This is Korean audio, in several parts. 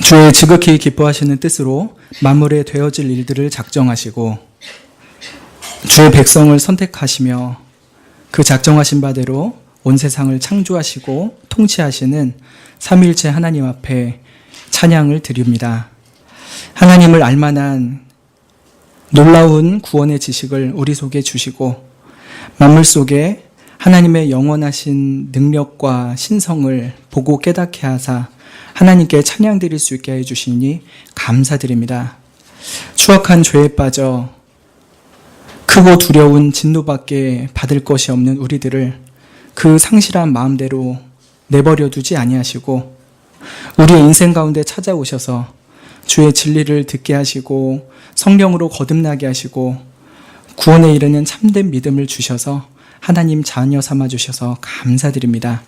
주의 지극히 기뻐하시는 뜻으로 만물에 되어질 일들을 작정하시고 주의 백성을 선택하시며 그 작정하신 바대로 온 세상을 창조하시고 통치하시는 삼위일체 하나님 앞에 찬양을 드립니다. 하나님을 알만한 놀라운 구원의 지식을 우리 속에 주시고 만물 속에 하나님의 영원하신 능력과 신성을 보고 깨닫게 하사 하나님께 찬양 드릴 수 있게 해주시니 감사드립니다. 추악한 죄에 빠져 크고 두려운 진노밖에 받을 것이 없는 우리들을 그 상실한 마음대로 내버려 두지 아니하시고 우리의 인생 가운데 찾아오셔서 주의 진리를 듣게 하시고 성령으로 거듭나게 하시고 구원에 이르는 참된 믿음을 주셔서 하나님 자녀 삼아주셔서 감사드립니다.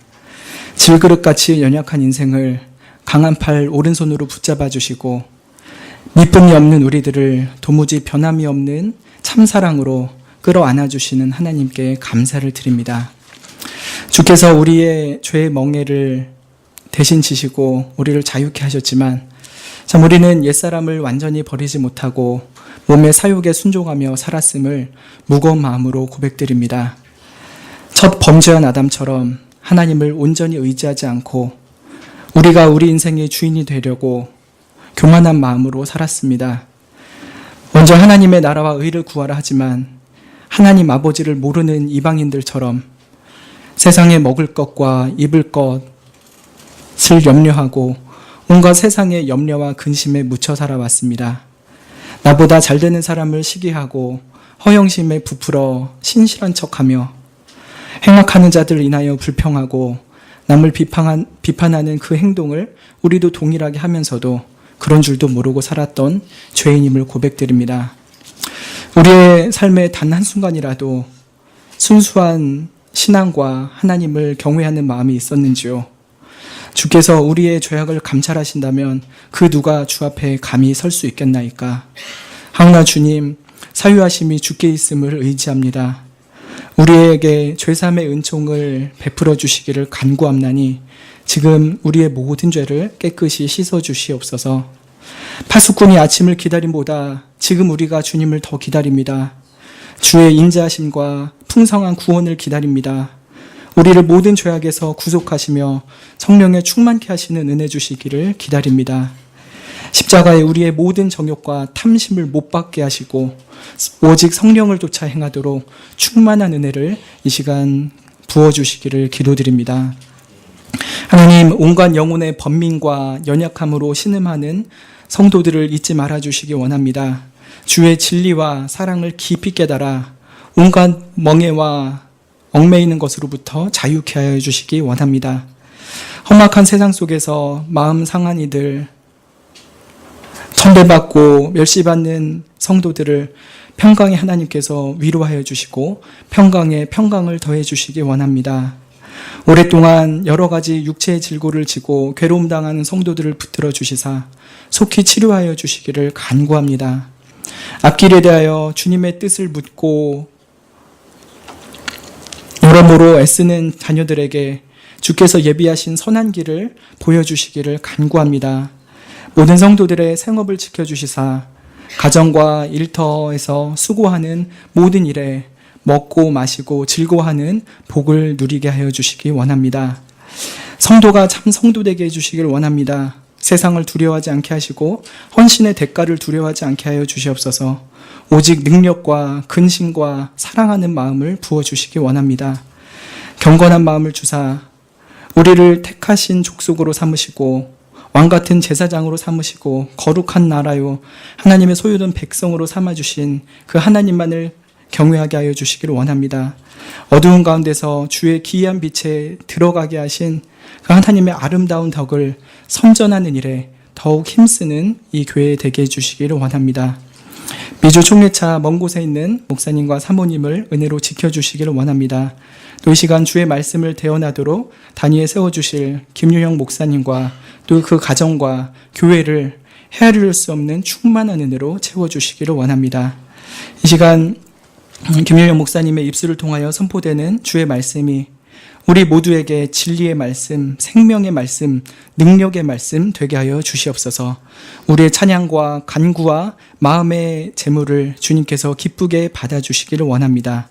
질그릇같이 연약한 인생을 강한 팔 오른손으로 붙잡아 주시고 밑분이 없는 우리들을 도무지 변함이 없는 참사랑으로 끌어안아 주시는 하나님께 감사를 드립니다. 주께서 우리의 죄의 멍에를 대신 지시고 우리를 자유케 하셨지만 참 우리는 옛사람을 완전히 버리지 못하고 몸의 사욕에 순종하며 살았음을 무거운 마음으로 고백드립니다. 첫 범죄한 아담처럼 하나님을 온전히 의지하지 않고 우리가 우리 인생의 주인이 되려고 교만한 마음으로 살았습니다. 먼저 하나님의 나라와 의를 구하라 하지만 하나님 아버지를 모르는 이방인들처럼 세상에 먹을 것과 입을 것을 염려하고 온갖 세상의 염려와 근심에 묻혀 살아왔습니다. 나보다 잘 되는 사람을 시기하고 허영심에 부풀어 신실한 척하며 행악하는 자들을 인하여 불평하고 남을 비판하는 그 행동을 우리도 동일하게 하면서도 그런 줄도 모르고 살았던 죄인임을 고백드립니다. 우리의 삶의 단 한순간이라도 순수한 신앙과 하나님을 경외하는 마음이 있었는지요? 주께서 우리의 죄악을 감찰하신다면 그 누가 주 앞에 감히 설 수 있겠나이까? 하오나 주님, 사유하심이 주께 있음을 의지합니다. 우리에게 죄삼의 은총을 베풀어 주시기를 간구함나니 지금 우리의 모든 죄를 깨끗이 씻어 주시옵소서. 파수꾼이 아침을 기다림보다 지금 우리가 주님을 더 기다립니다. 주의 인자하심과 풍성한 구원을 기다립니다. 우리를 모든 죄악에서 구속하시며 성령에 충만케 하시는 은혜 주시기를 기다립니다. 십자가에 우리의 모든 정욕과 탐심을 못 받게 하시고 오직 성령을 쫓아 행하도록 충만한 은혜를 이 시간 부어주시기를 기도드립니다. 하나님, 온갖 영혼의 번민과 연약함으로 신음하는 성도들을 잊지 말아주시기 원합니다. 주의 진리와 사랑을 깊이 깨달아 온갖 멍에와 얽매이는 것으로부터 자유케 하여 주시기 원합니다. 험악한 세상 속에서 마음 상한 이들, 천대받고 멸시받는 성도들을 평강의 하나님께서 위로하여 주시고 평강에 평강을 더해 주시기 원합니다. 오랫동안 여러 가지 육체의 질고를 지고 괴로움 당하는 성도들을 붙들어 주시사 속히 치료하여 주시기를 간구합니다. 앞길에 대하여 주님의 뜻을 묻고 여러모로 애쓰는 자녀들에게 주께서 예비하신 선한 길을 보여주시기를 간구합니다. 모든 성도들의 생업을 지켜주시사 가정과 일터에서 수고하는 모든 일에 먹고 마시고 즐거워하는 복을 누리게 하여 주시기 원합니다. 성도가 참 성도되게 해주시길 원합니다. 세상을 두려워하지 않게 하시고 헌신의 대가를 두려워하지 않게 하여 주시옵소서. 오직 능력과 근심과 사랑하는 마음을 부어주시기 원합니다. 경건한 마음을 주사 우리를 택하신 족속으로 삼으시고 왕같은 제사장으로 삼으시고 거룩한 나라요 하나님의 소유된 백성으로 삼아주신 그 하나님만을 경외하게 하여 주시기를 원합니다. 어두운 가운데서 주의 기이한 빛에 들어가게 하신 그 하나님의 아름다운 덕을 선전하는 일에 더욱 힘쓰는 이 교회 되게 해주시기를 원합니다. 미주 총회차 먼 곳에 있는 목사님과 사모님을 은혜로 지켜주시기를 원합니다. 또 이 시간 주의 말씀을 대언하도록 단위에 세워주실 김유형 목사님과 또 그 가정과 교회를 헤아릴 수 없는 충만한 은혜로 채워주시기를 원합니다. 이 시간 김유형 목사님의 입술을 통하여 선포되는 주의 말씀이 우리 모두에게 진리의 말씀, 생명의 말씀, 능력의 말씀 되게 하여 주시옵소서. 우리의 찬양과 간구와 마음의 제물을 주님께서 기쁘게 받아주시기를 원합니다.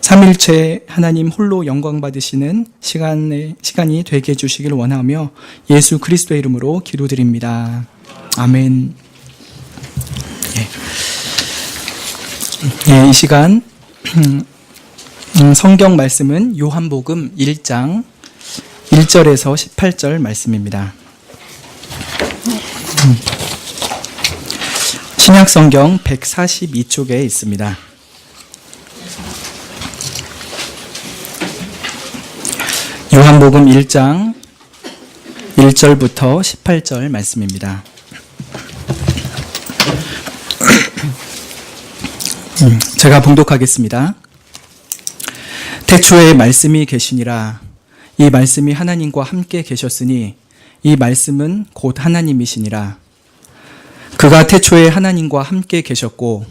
삼일체 하나님 홀로 영광 받으시는 시간이 되게 해주시기를 원하며 예수 그리스도의 이름으로 기도드립니다. 아멘. 이 시간 성경 말씀은 요한복음 1장 1절에서 18절 말씀입니다. 신약성경 142쪽에 있습니다. 요한복음 1장 1절부터 18절 말씀입니다. 제가 봉독하겠습니다. 태초에 말씀이 계시니라. 이 말씀이 하나님과 함께 계셨으니 이 말씀은 곧 하나님이시니라. 그가 태초에 하나님과 함께 계셨고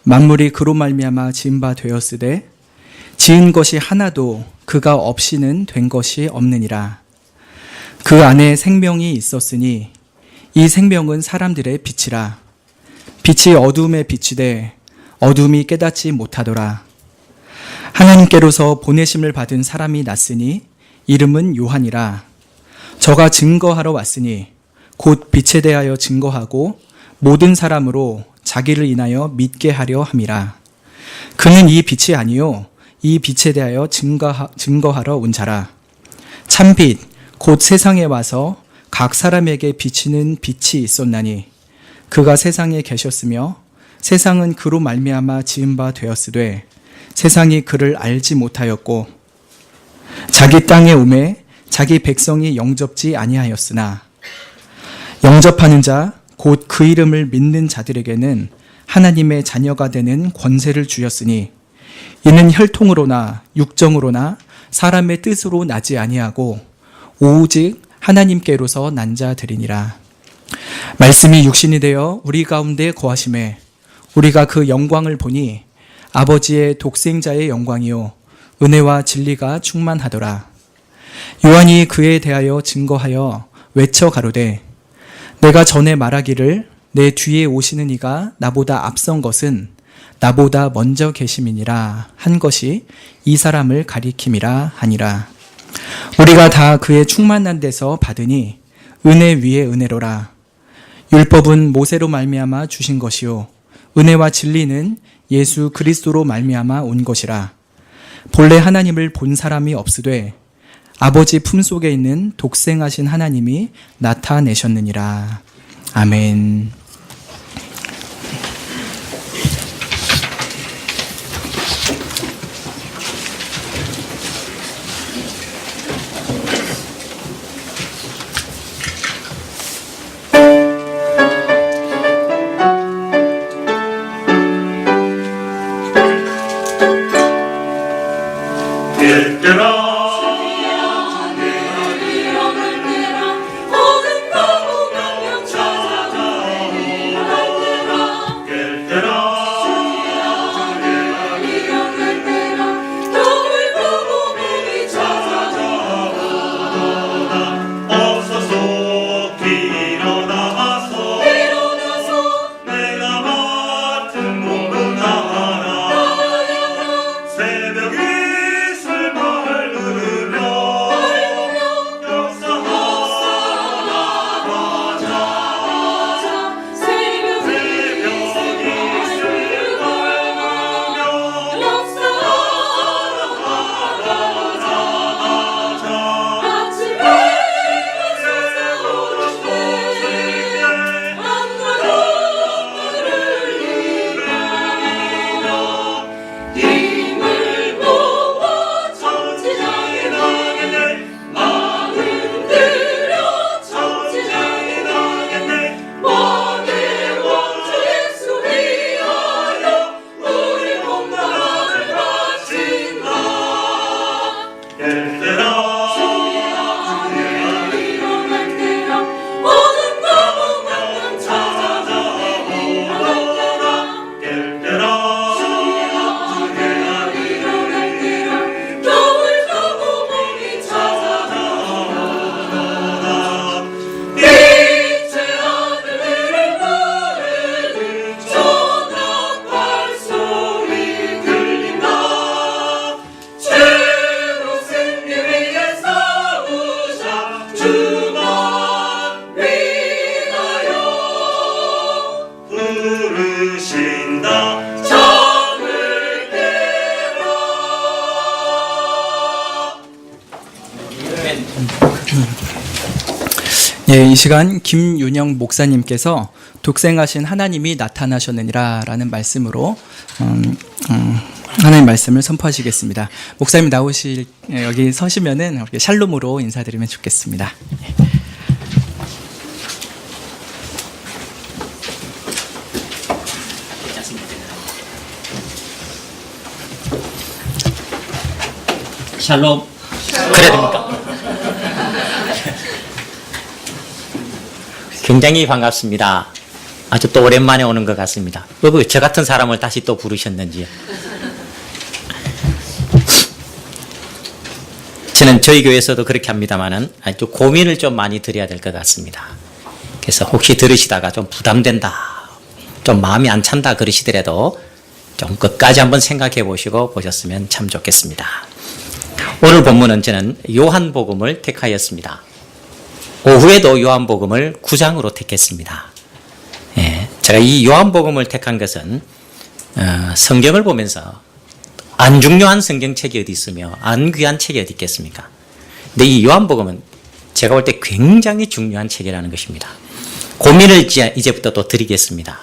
만물이 그로 말미암아 지은 바 되었으되 지은 것이 하나도 그가 없이는 된 것이 없느니라. 그 안에 생명이 있었으니 이 생명은 사람들의 빛이라. 빛이 어두움에 비치되 어둠이 깨닫지 못하더라. 하나님께로서 보내심을 받은 사람이 났으니 이름은 요한이라. 저가 증거하러 왔으니 곧 빛에 대하여 증거하고 모든 사람으로 자기를 인하여 믿게 하려 함이라. 그는 이 빛이 아니요 이 빛에 대하여 증거하러 온 자라. 참빛 곧 세상에 와서 각 사람에게 비치는 빛이 있었나니 그가 세상에 계셨으며 세상은 그로 말미암아 지은 바 되었으되 세상이 그를 알지 못하였고 자기 땅에 오매 자기 백성이 영접지 아니하였으나 영접하는 자 곧 그 이름을 믿는 자들에게는 하나님의 자녀가 되는 권세를 주셨으니 이는 혈통으로나 육정으로나 사람의 뜻으로 나지 아니하고 오직 하나님께로서 난 자들이니라. 말씀이 육신이 되어 우리 가운데 거하심에 우리가 그 영광을 보니 아버지의 독생자의 영광이요 은혜와 진리가 충만하더라. 요한이 그에 대하여 증거하여 외쳐 가로되 내가 전에 말하기를 내 뒤에 오시는 이가 나보다 앞선 것은 나보다 먼저 계심이니라 한 것이 이 사람을 가리킴이라 하니라. 우리가 다 그의 충만한 데서 받으니 은혜 위에 은혜로라. 율법은 모세로 말미암아 주신 것이요 은혜와 진리는 예수 그리스도로 말미암아 온 것이라. 본래 하나님을 본 사람이 없으되 아버지 품속에 있는 독생하신 하나님이 나타내셨느니라. 아멘. 새벽 이슬 마을 예, 이 시간 김윤영 목사님께서 독생하신 하나님이 나타나셨느니라라는 말씀으로 하나님 말씀을 선포하시겠습니다. 목사님 여기 서시면은 이렇게 샬롬으로 인사드리면 좋겠습니다. 샬롬. 그래야 됩니까? 굉장히 반갑습니다. 아주 또 오랜만에 오는 것 같습니다. 왜 저 같은 사람을 다시 또 부르셨는지요? 저는 저희 교회에서도 그렇게 합니다만은 아주 고민을 좀 많이 드려야 될 것 같습니다. 그래서 혹시 들으시다가 좀 부담된다, 좀 마음이 안 찬다 그러시더라도 좀 끝까지 한번 생각해 보시고 보셨으면 참 좋겠습니다. 오늘 본문은 저는 요한복음을 택하였습니다. 오후에도 요한복음을 9장으로 택했습니다. 예, 제가 이 요한복음을 택한 것은 성경을 보면서 안 중요한 성경책이 어디 있으며 안 귀한 책이 어디 있겠습니까? 근데 이 요한복음은 제가 볼 때 굉장히 중요한 책이라는 것입니다. 고민을 이제부터 또 드리겠습니다.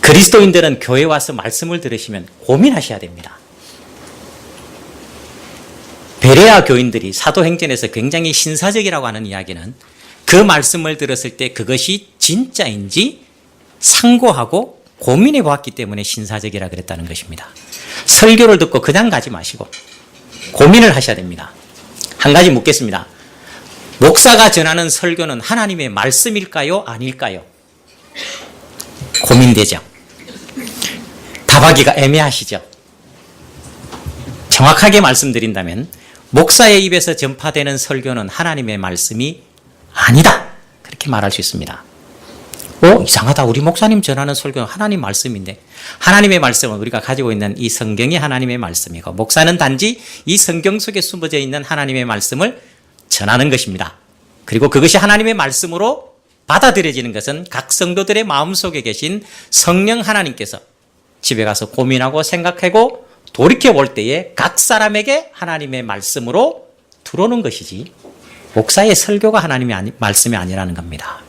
그리스도인들은 교회 와서 말씀을 들으시면 고민하셔야 됩니다. 베레아 교인들이 사도행전에서 굉장히 신사적이라고 하는 이야기는 그 말씀을 들었을 때 그것이 진짜인지 상고하고 고민해 보았기 때문에 신사적이라 그랬다는 것입니다. 설교를 듣고 그냥 가지 마시고 고민을 하셔야 됩니다. 한 가지 묻겠습니다. 목사가 전하는 설교는 하나님의 말씀일까요? 아닐까요? 고민되죠? 답하기가 애매하시죠? 정확하게 말씀드린다면 목사의 입에서 전파되는 설교는 하나님의 말씀이 아니다, 그렇게 말할 수 있습니다. 이상하다. 우리 목사님 전하는 설교는 하나님 말씀인데, 하나님의 말씀은 우리가 가지고 있는 이 성경이 하나님의 말씀이고 목사는 단지 이 성경 속에 숨어져 있는 하나님의 말씀을 전하는 것입니다. 그리고 그것이 하나님의 말씀으로 받아들여지는 것은 각 성도들의 마음속에 계신 성령 하나님께서 집에 가서 고민하고 생각하고 돌이켜볼 때에 각 사람에게 하나님의 말씀으로 들어오는 것이지 목사의 설교가 하나님의 말씀이 아니라는 겁니다.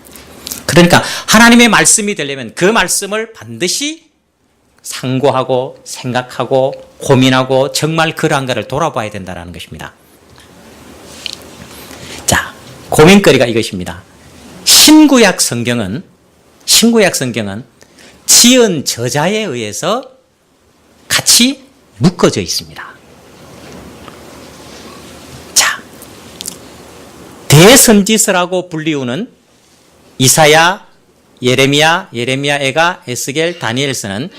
그러니까 하나님의 말씀이 되려면 그 말씀을 반드시 상고하고 생각하고 고민하고 정말 그러한가를 돌아봐야 된다는 것입니다. 자, 고민거리가 이것입니다. 신구약 성경은 지은 저자에 의해서 같이 묶어져 있습니다. 자, 대선지서라고 불리우는 이사야, 예레미야, 예레미야애가, 에스겔, 다니엘서는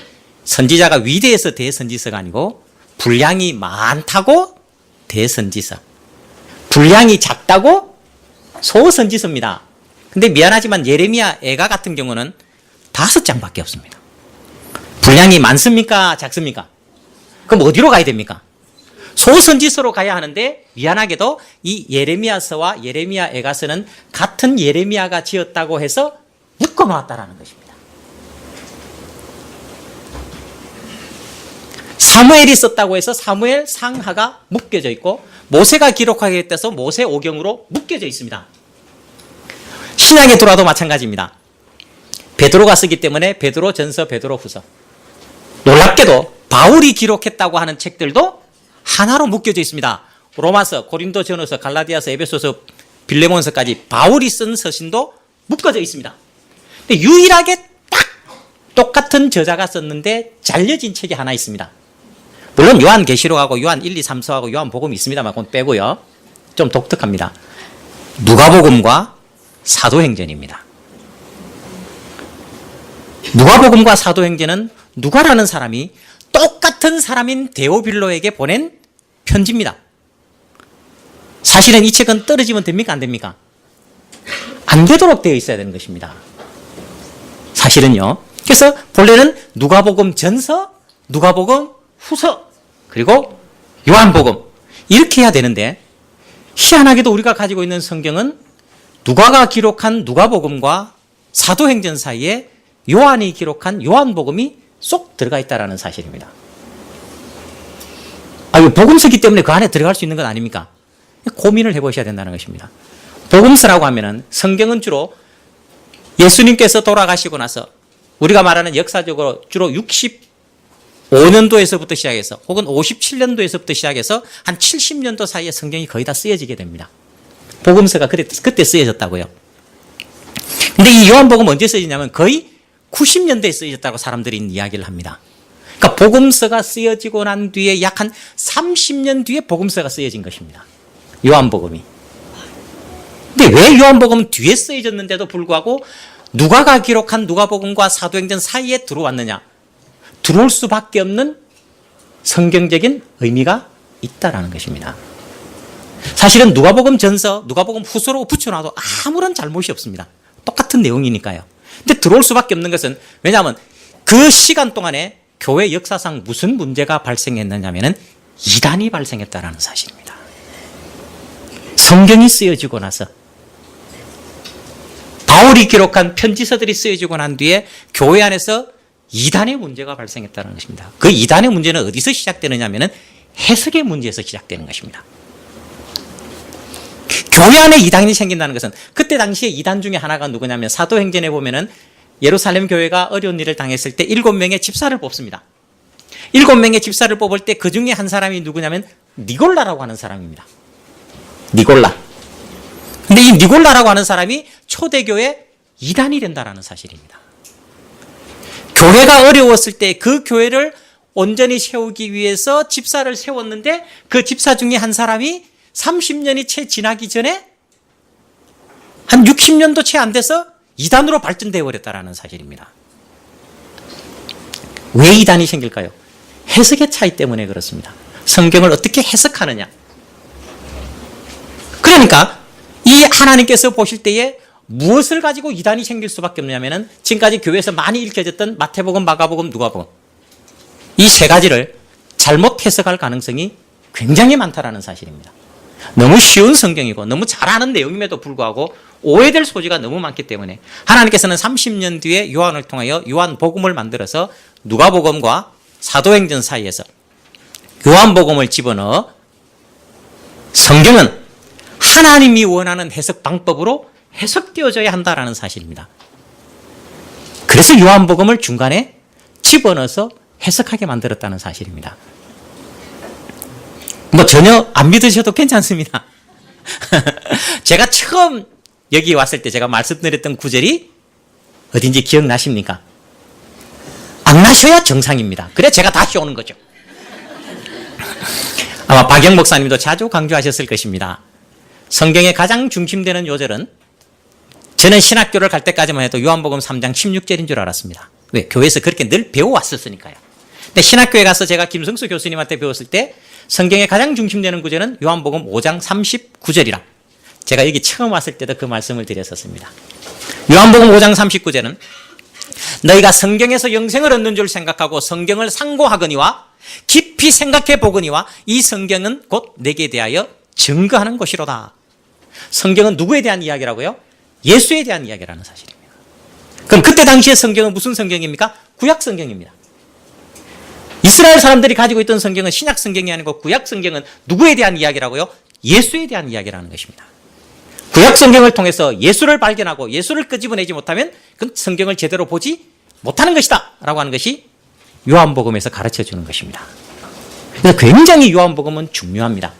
선지자가 위대해서 대선지서가 아니고 분량이 많다고 대선지서, 분량이 작다고 소선지서입니다. 근데 미안하지만 예레미야, 애가 같은 경우는 5장밖에 없습니다. 분량이 많습니까? 작습니까? 그럼 어디로 가야 됩니까? 소선지서로 가야 하는데 미안하게도 이 예레미야서와 예레미야 애가서는 같은 예레미야가 지었다고 해서 묶어놓았다는 것입니다. 사무엘이 썼다고 해서 사무엘 상하가 묶여져 있고 모세가 기록하게 돼서 모세오경으로 묶여져 있습니다. 신약에 들어와도 마찬가지입니다. 베드로가 쓰기 때문에 베드로전서, 베드로후서. 놀랍게도 바울이 기록했다고 하는 책들도 하나로 묶여져 있습니다. 로마서, 고린도전후서, 갈라디아서, 에베소서, 빌레몬서까지 바울이 쓴 서신도 묶어져 있습니다. 근데 유일하게 딱 똑같은 저자가 썼는데 잘려진 책이 하나 있습니다. 물론 요한계시록하고 요한 1, 2, 3서하고 요한복음이 있습니다만 그건 빼고요. 좀 독특합니다. 누가복음과 사도행전입니다. 누가복음과 사도행전은 누가라는 사람이 똑같은 사람인 데오빌로에게 보낸 편지입니다. 사실은 이 책은 떨어지면 됩니까? 안 됩니까? 안 되도록 되어 있어야 되는 것입니다. 사실은요. 그래서 본래는 누가복음 전서, 누가복음 후서, 그리고 요한복음 이렇게 해야 되는데 희한하게도 우리가 가지고 있는 성경은 누가가 기록한 누가복음과 사도행전 사이에 요한이 기록한 요한복음이 쏙 들어가 있다는 사실입니다. 복음서기 때문에 그 안에 들어갈 수 있는 건 아닙니까? 고민을 해보셔야 된다는 것입니다. 복음서라고 하면은 성경은 주로 예수님께서 돌아가시고 나서 우리가 말하는 역사적으로 주로 65년도에서부터 시작해서 혹은 57년도에서부터 시작해서 한 70년도 사이에 성경이 거의 다 쓰여지게 됩니다. 복음서가 그때 쓰여졌다고요. 근데 이 요한복음 언제 쓰여지냐면 거의 90년대에 쓰여졌다고 사람들이 이야기를 합니다. 그러니까 복음서가 쓰여지고 난 뒤에 약 한 30년 뒤에 복음서가 쓰여진 것입니다. 요한복음이. 근데 왜 요한복음은 뒤에 쓰여졌는데도 불구하고 누가가 기록한 누가복음과 사도행전 사이에 들어왔느냐? 들어올 수밖에 없는 성경적인 의미가 있다라는 것입니다. 사실은 누가복음 전서, 누가복음 후서로 붙여놔도 아무런 잘못이 없습니다. 똑같은 내용이니까요. 근데 들어올 수밖에 없는 것은 왜냐하면 그 시간 동안에 교회 역사상 무슨 문제가 발생했느냐면은 이단이 발생했다라는 사실입니다. 성경이 쓰여지고 나서 바울이 기록한 편지서들이 쓰여지고 난 뒤에 교회 안에서 이단의 문제가 발생했다는 것입니다. 그 이단의 문제는 어디서 시작되느냐면은 해석의 문제에서 시작되는 것입니다. 교회 안에 이단이 생긴다는 것은 그때 당시에 이단 중에 하나가 누구냐면 사도행전에 보면은 예루살렘 교회가 어려운 일을 당했을 때 7명의 집사를 뽑습니다. 7명의 집사를 뽑을 때 그 중에 한 사람이 누구냐면 니골라라고 하는 사람입니다. 니골라. 근데 이 니골라라고 하는 사람이 초대교회 이단이 된다라는 사실입니다. 교회가 어려웠을 때 그 교회를 온전히 세우기 위해서 집사를 세웠는데 그 집사 중에 한 사람이 30년이 채 지나기 전에 한 60년도 채 안 돼서 이단으로 발전되어 버렸다라는 사실입니다. 왜 이단이 생길까요? 해석의 차이 때문에 그렇습니다. 성경을 어떻게 해석하느냐. 그러니까 이 하나님께서 보실 때에 무엇을 가지고 이단이 생길 수밖에 없냐면은 지금까지 교회에서 많이 읽혀졌던 마태복음, 마가복음, 누가복음 이 세 가지를 잘못 해석할 가능성이 굉장히 많다라는 사실입니다. 너무 쉬운 성경이고 너무 잘 아는 내용임에도 불구하고 오해될 소지가 너무 많기 때문에 하나님께서는 30년 뒤에 요한을 통하여 요한복음을 만들어서 누가복음과 사도행전 사이에서 요한복음을 집어넣어 성경은 하나님이 원하는 해석 방법으로 해석되어져야 한다라는 사실입니다. 그래서 요한복음을 중간에 집어넣어서 해석하게 만들었다는 사실입니다. 뭐 전혀 안 믿으셔도 괜찮습니다. 제가 처음 여기 왔을 때 제가 말씀드렸던 구절이 어딘지 기억나십니까? 안 나셔야 정상입니다. 그래 제가 다시 오는 거죠. 아마 박영 목사님도 자주 강조하셨을 것입니다. 성경의 가장 중심되는 요절은 저는 신학교를 갈 때까지만 해도 요한복음 3장 16절인 줄 알았습니다. 왜? 교회에서 그렇게 늘 배워왔었으니까요. 근데 신학교에 가서 제가 김성수 교수님한테 배웠을 때 성경의 가장 중심되는 구절은 요한복음 5장 39절이라 제가 여기 처음 왔을 때도 그 말씀을 드렸었습니다. 요한복음 5장 39절은 너희가 성경에서 영생을 얻는 줄 생각하고 성경을 상고하거니와 깊이 생각해 보거니와 이 성경은 곧 내게 대하여 증거하는 것이로다. 성경은 누구에 대한 이야기라고요? 예수에 대한 이야기라는 사실입니다. 그럼 그때 당시에 성경은 무슨 성경입니까? 구약 성경입니다. 이스라엘 사람들이 가지고 있던 성경은 신약 성경이 아니고 구약 성경은 누구에 대한 이야기라고요? 예수에 대한 이야기라는 것입니다. 구약 성경을 통해서 예수를 발견하고 예수를 끄집어내지 못하면 그 성경을 제대로 보지 못하는 것이다 라고 하는 것이 요한복음에서 가르쳐주는 것입니다. 그래서 굉장히 요한복음은 중요합니다.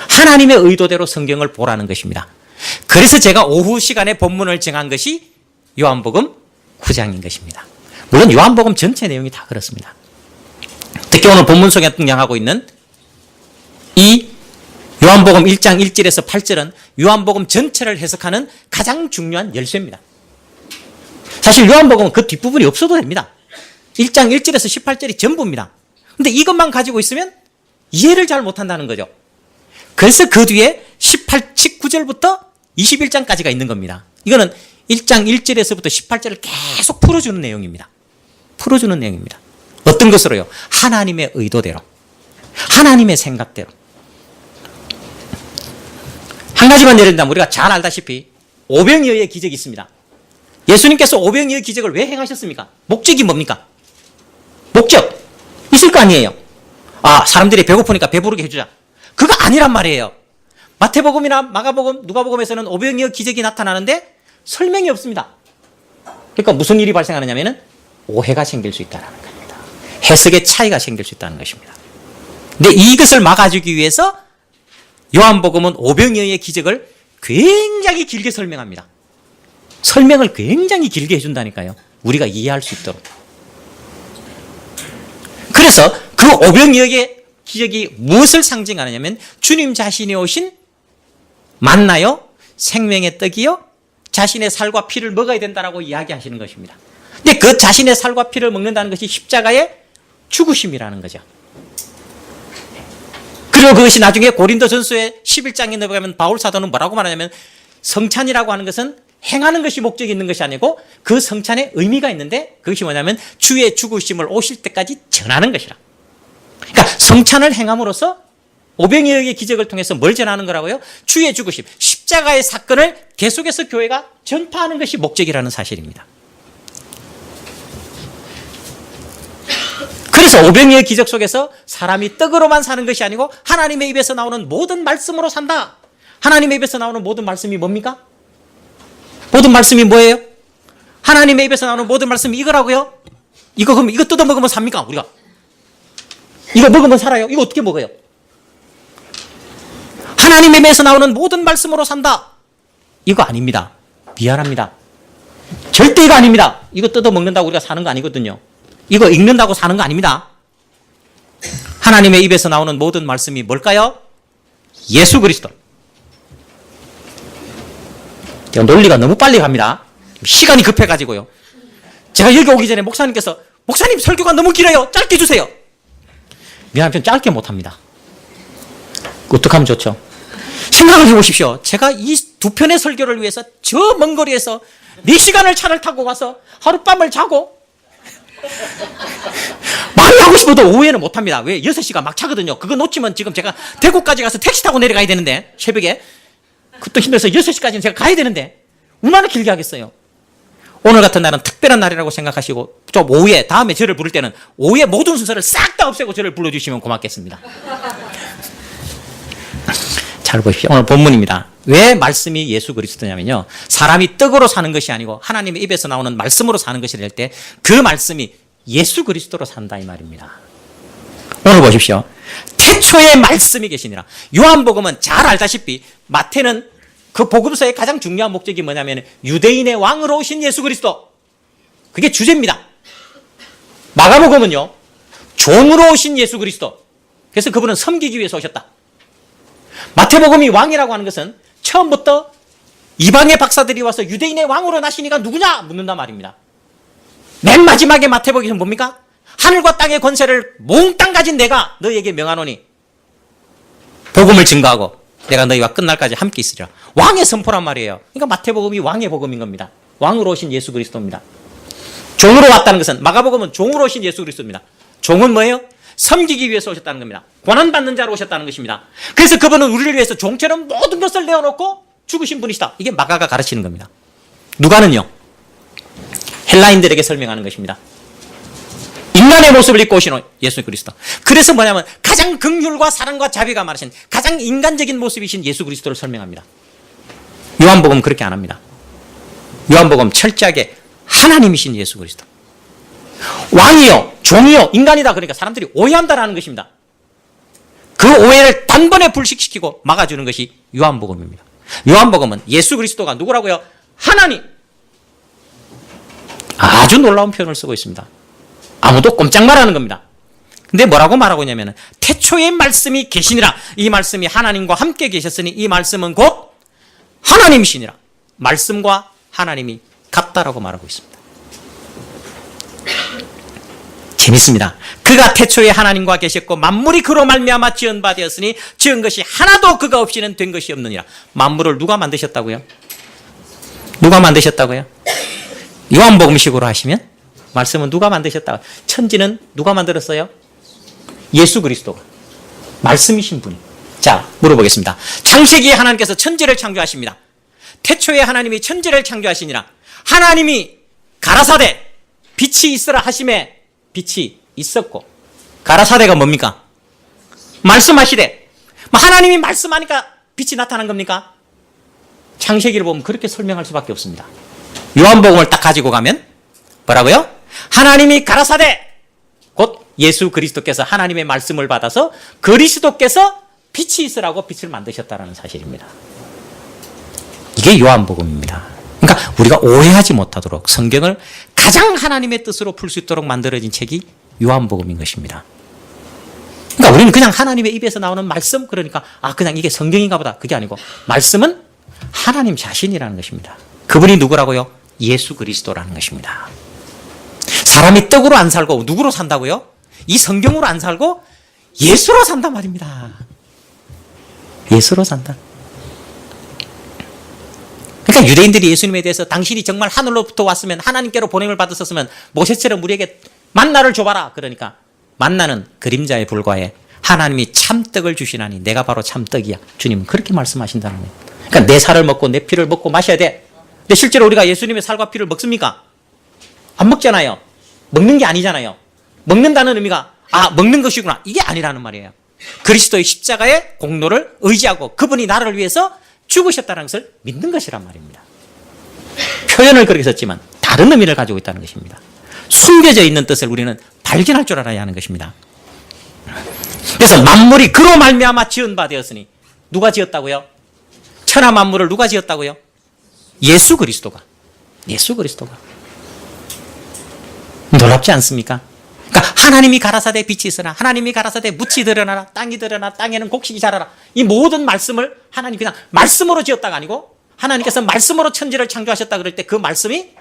하나님의 의도대로 성경을 보라는 것입니다. 그래서 제가 오후 시간에 본문을 정한 것이 요한복음 9장인 것입니다. 물론 요한복음 전체 내용이 다 그렇습니다. 특히 오늘 본문 속에 등장하고 있는 이 요한복음 1장 1절에서 8절은 요한복음 전체를 해석하는 가장 중요한 열쇠입니다. 사실 요한복음은 그 뒷부분이 없어도 됩니다. 1장 1절에서 18절이 전부입니다. 근데 이것만 가지고 있으면 이해를 잘 못한다는 거죠. 그래서 그 뒤에 19절부터 21장까지가 있는 겁니다. 이거는 1장 1절에서부터 18절을 계속 풀어주는 내용입니다. 풀어주는 내용입니다. 어떤 것으로요? 하나님의 의도대로, 하나님의 생각대로. 한 가지만 예를 들면 우리가 잘 알다시피 오병이어의 기적이 있습니다. 예수님께서 오병이어의 기적을 왜 행하셨습니까? 목적이 뭡니까? 목적 있을 거 아니에요. 아, 사람들이 배고프니까 배부르게 해주자. 그거 아니란 말이에요. 마태복음이나 마가복음, 누가복음에서는 오병이어 기적이 나타나는데 설명이 없습니다. 그러니까 무슨 일이 발생하느냐면은 오해가 생길 수 있다는 겁니다. 해석의 차이가 생길 수 있다는 것입니다. 근데 이것을 막아주기 위해서 요한복음은 오병이어의 기적을 굉장히 길게 설명합니다. 설명을 굉장히 길게 해준다니까요. 우리가 이해할 수 있도록. 그래서 그 오병이어의 기적이 무엇을 상징하느냐면 주님 자신이 오신 만나요, 생명의 떡이요, 자신의 살과 피를 먹어야 된다라고 이야기하시는 것입니다. 근데 그 자신의 살과 피를 먹는다는 것이 십자가의 죽으심이라는 거죠. 그리고 그것이 나중에 고린도전서의 11장에 넘어가면 바울 사도는 뭐라고 말하냐면 성찬이라고 하는 것은 행하는 것이 목적이 있는 것이 아니고 그 성찬에 의미가 있는데 그것이 뭐냐면 주의 죽으심을 오실 때까지 전하는 것이라. 그러니까 성찬을 행함으로써 오병이어의 기적을 통해서 뭘 전하는 거라고요? 주의 죽으심, 십자가의 사건을 계속해서 교회가 전파하는 것이 목적이라는 사실입니다. 그래서 오병이어의 기적 속에서 사람이 떡으로만 사는 것이 아니고 하나님의 입에서 나오는 모든 말씀으로 산다. 하나님의 입에서 나오는 모든 말씀이 뭡니까? 모든 말씀이 뭐예요? 하나님의 입에서 나오는 모든 말씀이 이거라고요? 그럼 이거 뜯어 먹으면 삽니까? 우리가? 이거 먹으면 살아요? 이거 어떻게 먹어요? 하나님의 입에서 나오는 모든 말씀으로 산다. 이거 아닙니다. 미안합니다. 절대 이거 아닙니다. 이거 뜯어 먹는다고 우리가 사는 거 아니거든요. 이거 읽는다고 사는 거 아닙니다. 하나님의 입에서 나오는 모든 말씀이 뭘까요? 예수 그리스도. 논리가 너무 빨리 갑니다. 시간이 급해가지고요. 제가 여기 오기 전에 목사님께서 목사님 설교가 너무 길어요. 짧게 주세요. 미안하면 짧게 못합니다. 어떻게 하면 좋죠? 생각을 해보십시오. 제가 이 두 편의 설교를 위해서 저 먼 거리에서 4시간을 차를 타고 와서 하룻밤을 자고 말을 하고 싶어도 오후에는 못합니다. 왜? 6시가 막차거든요. 그거 놓치면 지금 제가 대구까지 가서 택시 타고 내려가야 되는데 새벽에 그것도 힘들어서 6시까지는 제가 가야 되는데 얼마나 길게 하겠어요. 오늘 같은 날은 특별한 날이라고 생각하시고 좀 오후에 다음에 저를 부를 때는 오후에 모든 순서를 싹 다 없애고 저를 불러주시면 고맙겠습니다. 잘 보십시오. 오늘 본문입니다. 왜 말씀이 예수 그리스도냐면요. 사람이 떡으로 사는 것이 아니고 하나님의 입에서 나오는 말씀으로 사는 것이 될 때 그 말씀이 예수 그리스도로 산다 이 말입니다. 오늘 보십시오. 태초에 말씀이 계시니라. 요한복음은 잘 알다시피 마태는 그 복음서의 가장 중요한 목적이 뭐냐면 유대인의 왕으로 오신 예수 그리스도. 그게 주제입니다. 마가복음은요. 종으로 오신 예수 그리스도. 그래서 그분은 섬기기 위해서 오셨다. 마태복음이 왕이라고 하는 것은 처음부터 이방의 박사들이 와서 유대인의 왕으로 나시니가 누구냐 묻는단 말입니다. 맨 마지막에 마태복음은 뭡니까? 하늘과 땅의 권세를 몽땅 가진 내가 너희에게 명하노니 복음을 증거하고 내가 너희와 끝날까지 함께 있으리라. 왕의 선포란 말이에요. 그러니까 마태복음이 왕의 복음인 겁니다. 왕으로 오신 예수 그리스도입니다. 종으로 왔다는 것은 마가복음은 종으로 오신 예수 그리스도입니다. 종은 뭐예요? 섬기기 위해서 오셨다는 겁니다. 권한받는 자로 오셨다는 것입니다. 그래서 그분은 우리를 위해서 종처럼 모든 것을 내어놓고 죽으신 분이시다. 이게 마가가 가르치는 겁니다. 누가는요. 헬라인들에게 설명하는 것입니다. 인간의 모습을 입고 오신 예수 그리스도. 그래서 뭐냐면 가장 긍휼과 사랑과 자비가 많으신 가장 인간적인 모습이신 예수 그리스도를 설명합니다. 요한복음은 그렇게 안 합니다. 요한복음 철저하게 하나님이신 예수 그리스도. 왕이요, 종이요, 인간이다. 그러니까 사람들이 오해한다라는 것입니다. 그 오해를 단번에 불식시키고 막아주는 것이 요한복음입니다. 요한복음은 예수 그리스도가 누구라고요? 하나님. 아주 놀라운 표현을 쓰고 있습니다. 아무도 꼼짝 말하는 겁니다. 근데 뭐라고 말하고 있냐면 태초에 말씀이 계시니라. 이 말씀이 하나님과 함께 계셨으니 이 말씀은 곧 하나님이시니라. 말씀과 하나님이 같다라고 말하고 있습니다. 재밌습니다. 그가 태초에 하나님과 계셨고 만물이 그로 말미암아 지은 바 되었으니 지은 것이 하나도 그가 없이는 된 것이 없느니라. 만물을 누가 만드셨다고요? 누가 만드셨다고요? 요한복음식으로 하시면 말씀은 누가 만드셨다고? 천지는 누가 만들었어요? 예수 그리스도가. 말씀이신 분이. 자, 물어보겠습니다. 창세기에 하나님께서 천지를 창조하십니다. 태초에 하나님이 천지를 창조하시니라. 하나님이 가라사대 빛이 있으라 하심에 빛이 있었고, 가라사대가 뭡니까? 말씀하시되, 하나님이 말씀하니까 빛이 나타난 겁니까? 창세기를 보면 그렇게 설명할 수밖에 없습니다. 요한복음을 딱 가지고 가면 뭐라고요? 하나님이 가라사대, 곧 예수 그리스도께서 하나님의 말씀을 받아서 그리스도께서 빛이 있으라고 빛을 만드셨다는 사실입니다. 이게 요한복음입니다. 그러니까 우리가 오해하지 못하도록 성경을 가장 하나님의 뜻으로 풀 수 있도록 만들어진 책이 요한복음인 것입니다. 그러니까 우리는 그냥 하나님의 입에서 나오는 말씀, 그러니까 그냥 이게 성경인가 보다, 그게 아니고 말씀은 하나님 자신이라는 것입니다. 그분이 누구라고요? 예수 그리스도라는 것입니다. 사람이 떡으로 안 살고 누구로 산다고요? 이 성경으로 안 살고 예수로 산단 말입니다. 예수로 산다. 그러니까 유대인들이 예수님에 대해서 당신이 정말 하늘로부터 왔으면, 하나님께로 보냄을 받았었으면 모세처럼 우리에게 만나를 줘봐라. 그러니까 만나는 그림자에 불과해 하나님이 참떡을 주시나니 내가 바로 참떡이야. 주님은 그렇게 말씀하신다는 거예요. 그러니까 내 살을 먹고 내 피를 먹고 마셔야 돼. 근데 실제로 우리가 예수님의 살과 피를 먹습니까? 안 먹잖아요. 먹는 게 아니잖아요. 먹는다는 의미가 먹는 것이구나, 이게 아니라는 말이에요. 그리스도의 십자가의 공로를 의지하고 그분이 나를 위해서 죽으셨다는 것을 믿는 것이란 말입니다. 표현을 그렇게 썼지만 다른 의미를 가지고 있다는 것입니다. 숨겨져 있는 뜻을 우리는 발견할 줄 알아야 하는 것입니다. 그래서 만물이 그로 말미암아 지은 바 되었으니, 누가 지었다고요? 천하 만물을 누가 지었다고요? 예수 그리스도가. 예수 그리스도가. 놀랍지 않습니까? 그러니까 하나님이 가라사대 빛이 있으나, 하나님이 가라사대 묻이 드러나라, 땅이 드러나, 땅에는 곡식이 자라라. 이 모든 말씀을 하나님 그냥 말씀으로 지었다가 아니고, 하나님께서 말씀으로 천지를 창조하셨다 그럴 때 그 말씀이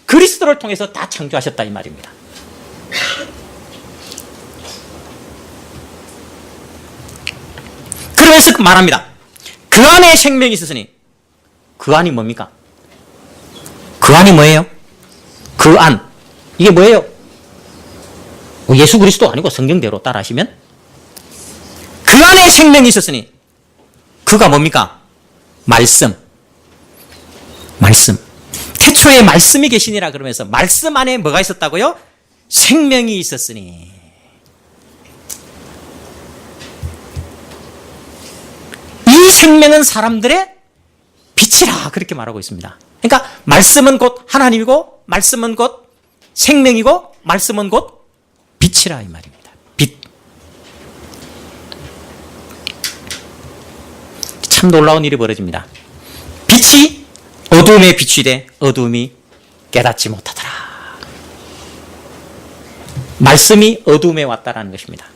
그리스도를 통해서 다 창조하셨다 이 말입니다. 그러면서 말합니다. 그 안에 생명이 있으니, 그 안이 뭡니까? 그 안이 뭐예요? 그 안. 이게 뭐예요? 예수 그리스도 아니고 성경대로 따라하시면, 그 안에 생명이 있었으니, 그가 뭡니까? 말씀. 말씀. 태초에 말씀이 계시니라 그러면서 말씀 안에 뭐가 있었다고요? 생명이 있었으니. 이 생명은 사람들의 빛이라 그렇게 말하고 있습니다. 그러니까 말씀은 곧 하나님이고, 말씀은 곧 생명이고, 말씀은 곧 빛이라 이 말입니다. 빛. 참 놀라운 일이 벌어집니다. 빛이 어두움에 빛이 돼 어두움이 깨닫지 못하더라. 말씀이 어두움에 왔다라는 것입니다.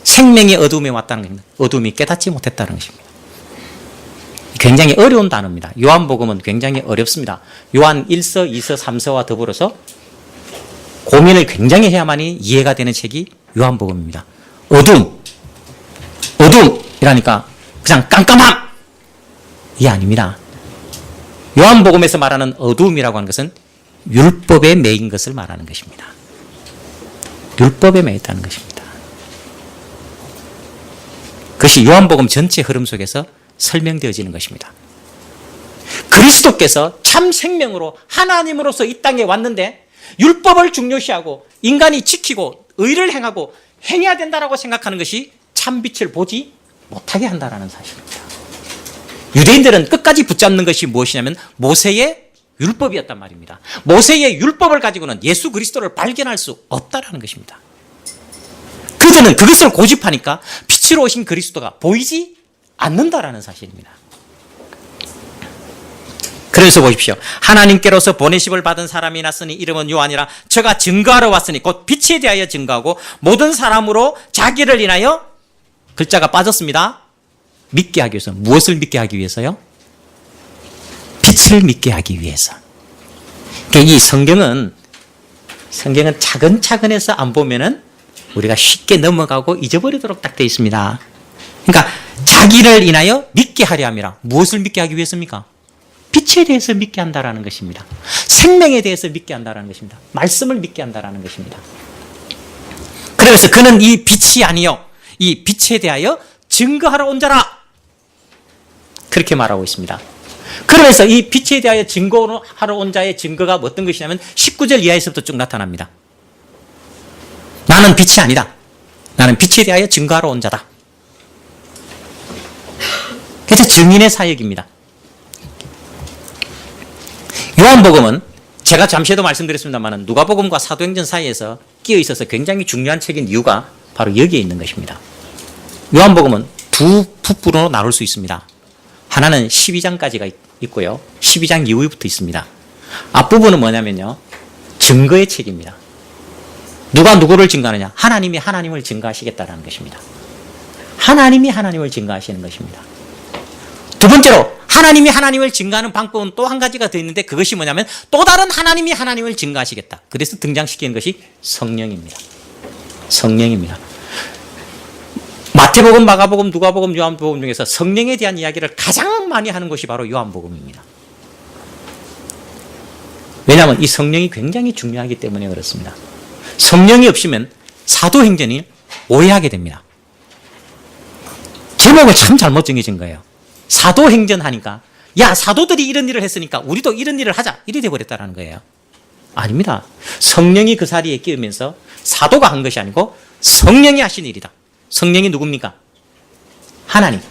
생명이 어두움에 왔다는 것입니다. 어두움이 깨닫지 못했다는 것입니다. 굉장히 어려운 단어입니다. 요한복음은 굉장히 어렵습니다. 요한 1서, 2서, 3서와 더불어서 고민을 굉장히 해야만이 이해가 되는 책이 요한복음입니다. 어둠이라니까 그냥 깜깜함, 이게 아닙니다. 요한복음에서 말하는 어두움이라고 하는 것은 율법에 매인 것을 말하는 것입니다. 율법에 매였다는 것입니다. 그것이 요한복음 전체 흐름 속에서 설명되어지는 것입니다. 그리스도께서 참 생명으로 하나님으로서 이 땅에 왔는데 율법을 중요시하고 인간이 지키고 의를 행하고 행해야 된다라고 생각하는 것이 참 빛을 보지 못하게 한다라는 사실입니다. 유대인들은 끝까지 붙잡는 것이 무엇이냐면 모세의 율법이었단 말입니다. 모세의 율법을 가지고는 예수 그리스도를 발견할 수 없다라는 것입니다. 그들은 그것을 고집하니까 빛으로 오신 그리스도가 보이지 않는다라는 사실입니다. 그래서 보십시오. 하나님께로서 보내심을 받은 사람이 났으니 이름은 요한이라. 저가 증거하러 왔으니 곧 빛에 대하여 증거하고 모든 사람으로 자기를 인하여, 글자가 빠졌습니다. 믿게 하기 위해서. 무엇을 믿게 하기 위해서요? 빛을 믿게 하기 위해서. 그러니까 이 성경은 차근차근해서 안 보면은 우리가 쉽게 넘어가고 잊어버리도록 딱 되어 있습니다. 그러니까 자기를 인하여 믿게 하려 함이라. 무엇을 믿게 하기 위해서입니까? 빛에 대해서 믿게 한다라는 것입니다. 생명에 대해서 믿게 한다라는 것입니다. 말씀을 믿게 한다라는 것입니다. 그래서 그는 이 빛이 아니요, 이 빛에 대하여 증거하러 온 자라. 그렇게 말하고 있습니다. 그러면서 이 빛에 대하여 증거하러 온 자의 증거가 어떤 것이냐면 19절 이하에서부터 쭉 나타납니다. 나는 빛이 아니다. 나는 빛에 대하여 증거하러 온 자다. 그래서 증인의 사역입니다. 요한복음은 제가 잠시에도 말씀드렸습니다만 누가복음과 사도행전 사이에서 끼어 있어서 굉장히 중요한 책인 이유가 바로 여기에 있는 것입니다. 요한복음은 두 부분으로 나눌 수 있습니다. 하나는 12장까지가 있고요. 12장 이후부터 있습니다. 앞부분은 뭐냐면요. 증거의 책입니다. 누가 누구를 증거하느냐? 하나님이 하나님을 증거하시겠다라는 것입니다. 하나님이 하나님을 증거하시는 것입니다. 두 번째로 하나님이 하나님을 증거하는 방법은 또 한 가지가 더 있는데 그것이 뭐냐면 또 다른 하나님이 하나님을 증거하시겠다. 그래서 등장시키는 것이 성령입니다. 성령입니다. 마태복음, 마가복음, 누가복음, 요한복음 중에서 성령에 대한 이야기를 가장 많이 하는 것이 바로 요한복음입니다. 왜냐하면 이 성령이 굉장히 중요하기 때문에 그렇습니다. 성령이 없으면 사도행전이 오해하게 됩니다. 제목을 참 잘못 정해진 거예요. 사도행전 하니까 야 사도들이 이런 일을 했으니까 우리도 이런 일을 하자 이래 돼버렸다는 거예요. 아닙니다. 성령이 그 자리에 끼우면서 사도가 한 것이 아니고 성령이 하신 일이다. 성령이 누굽니까? 하나님.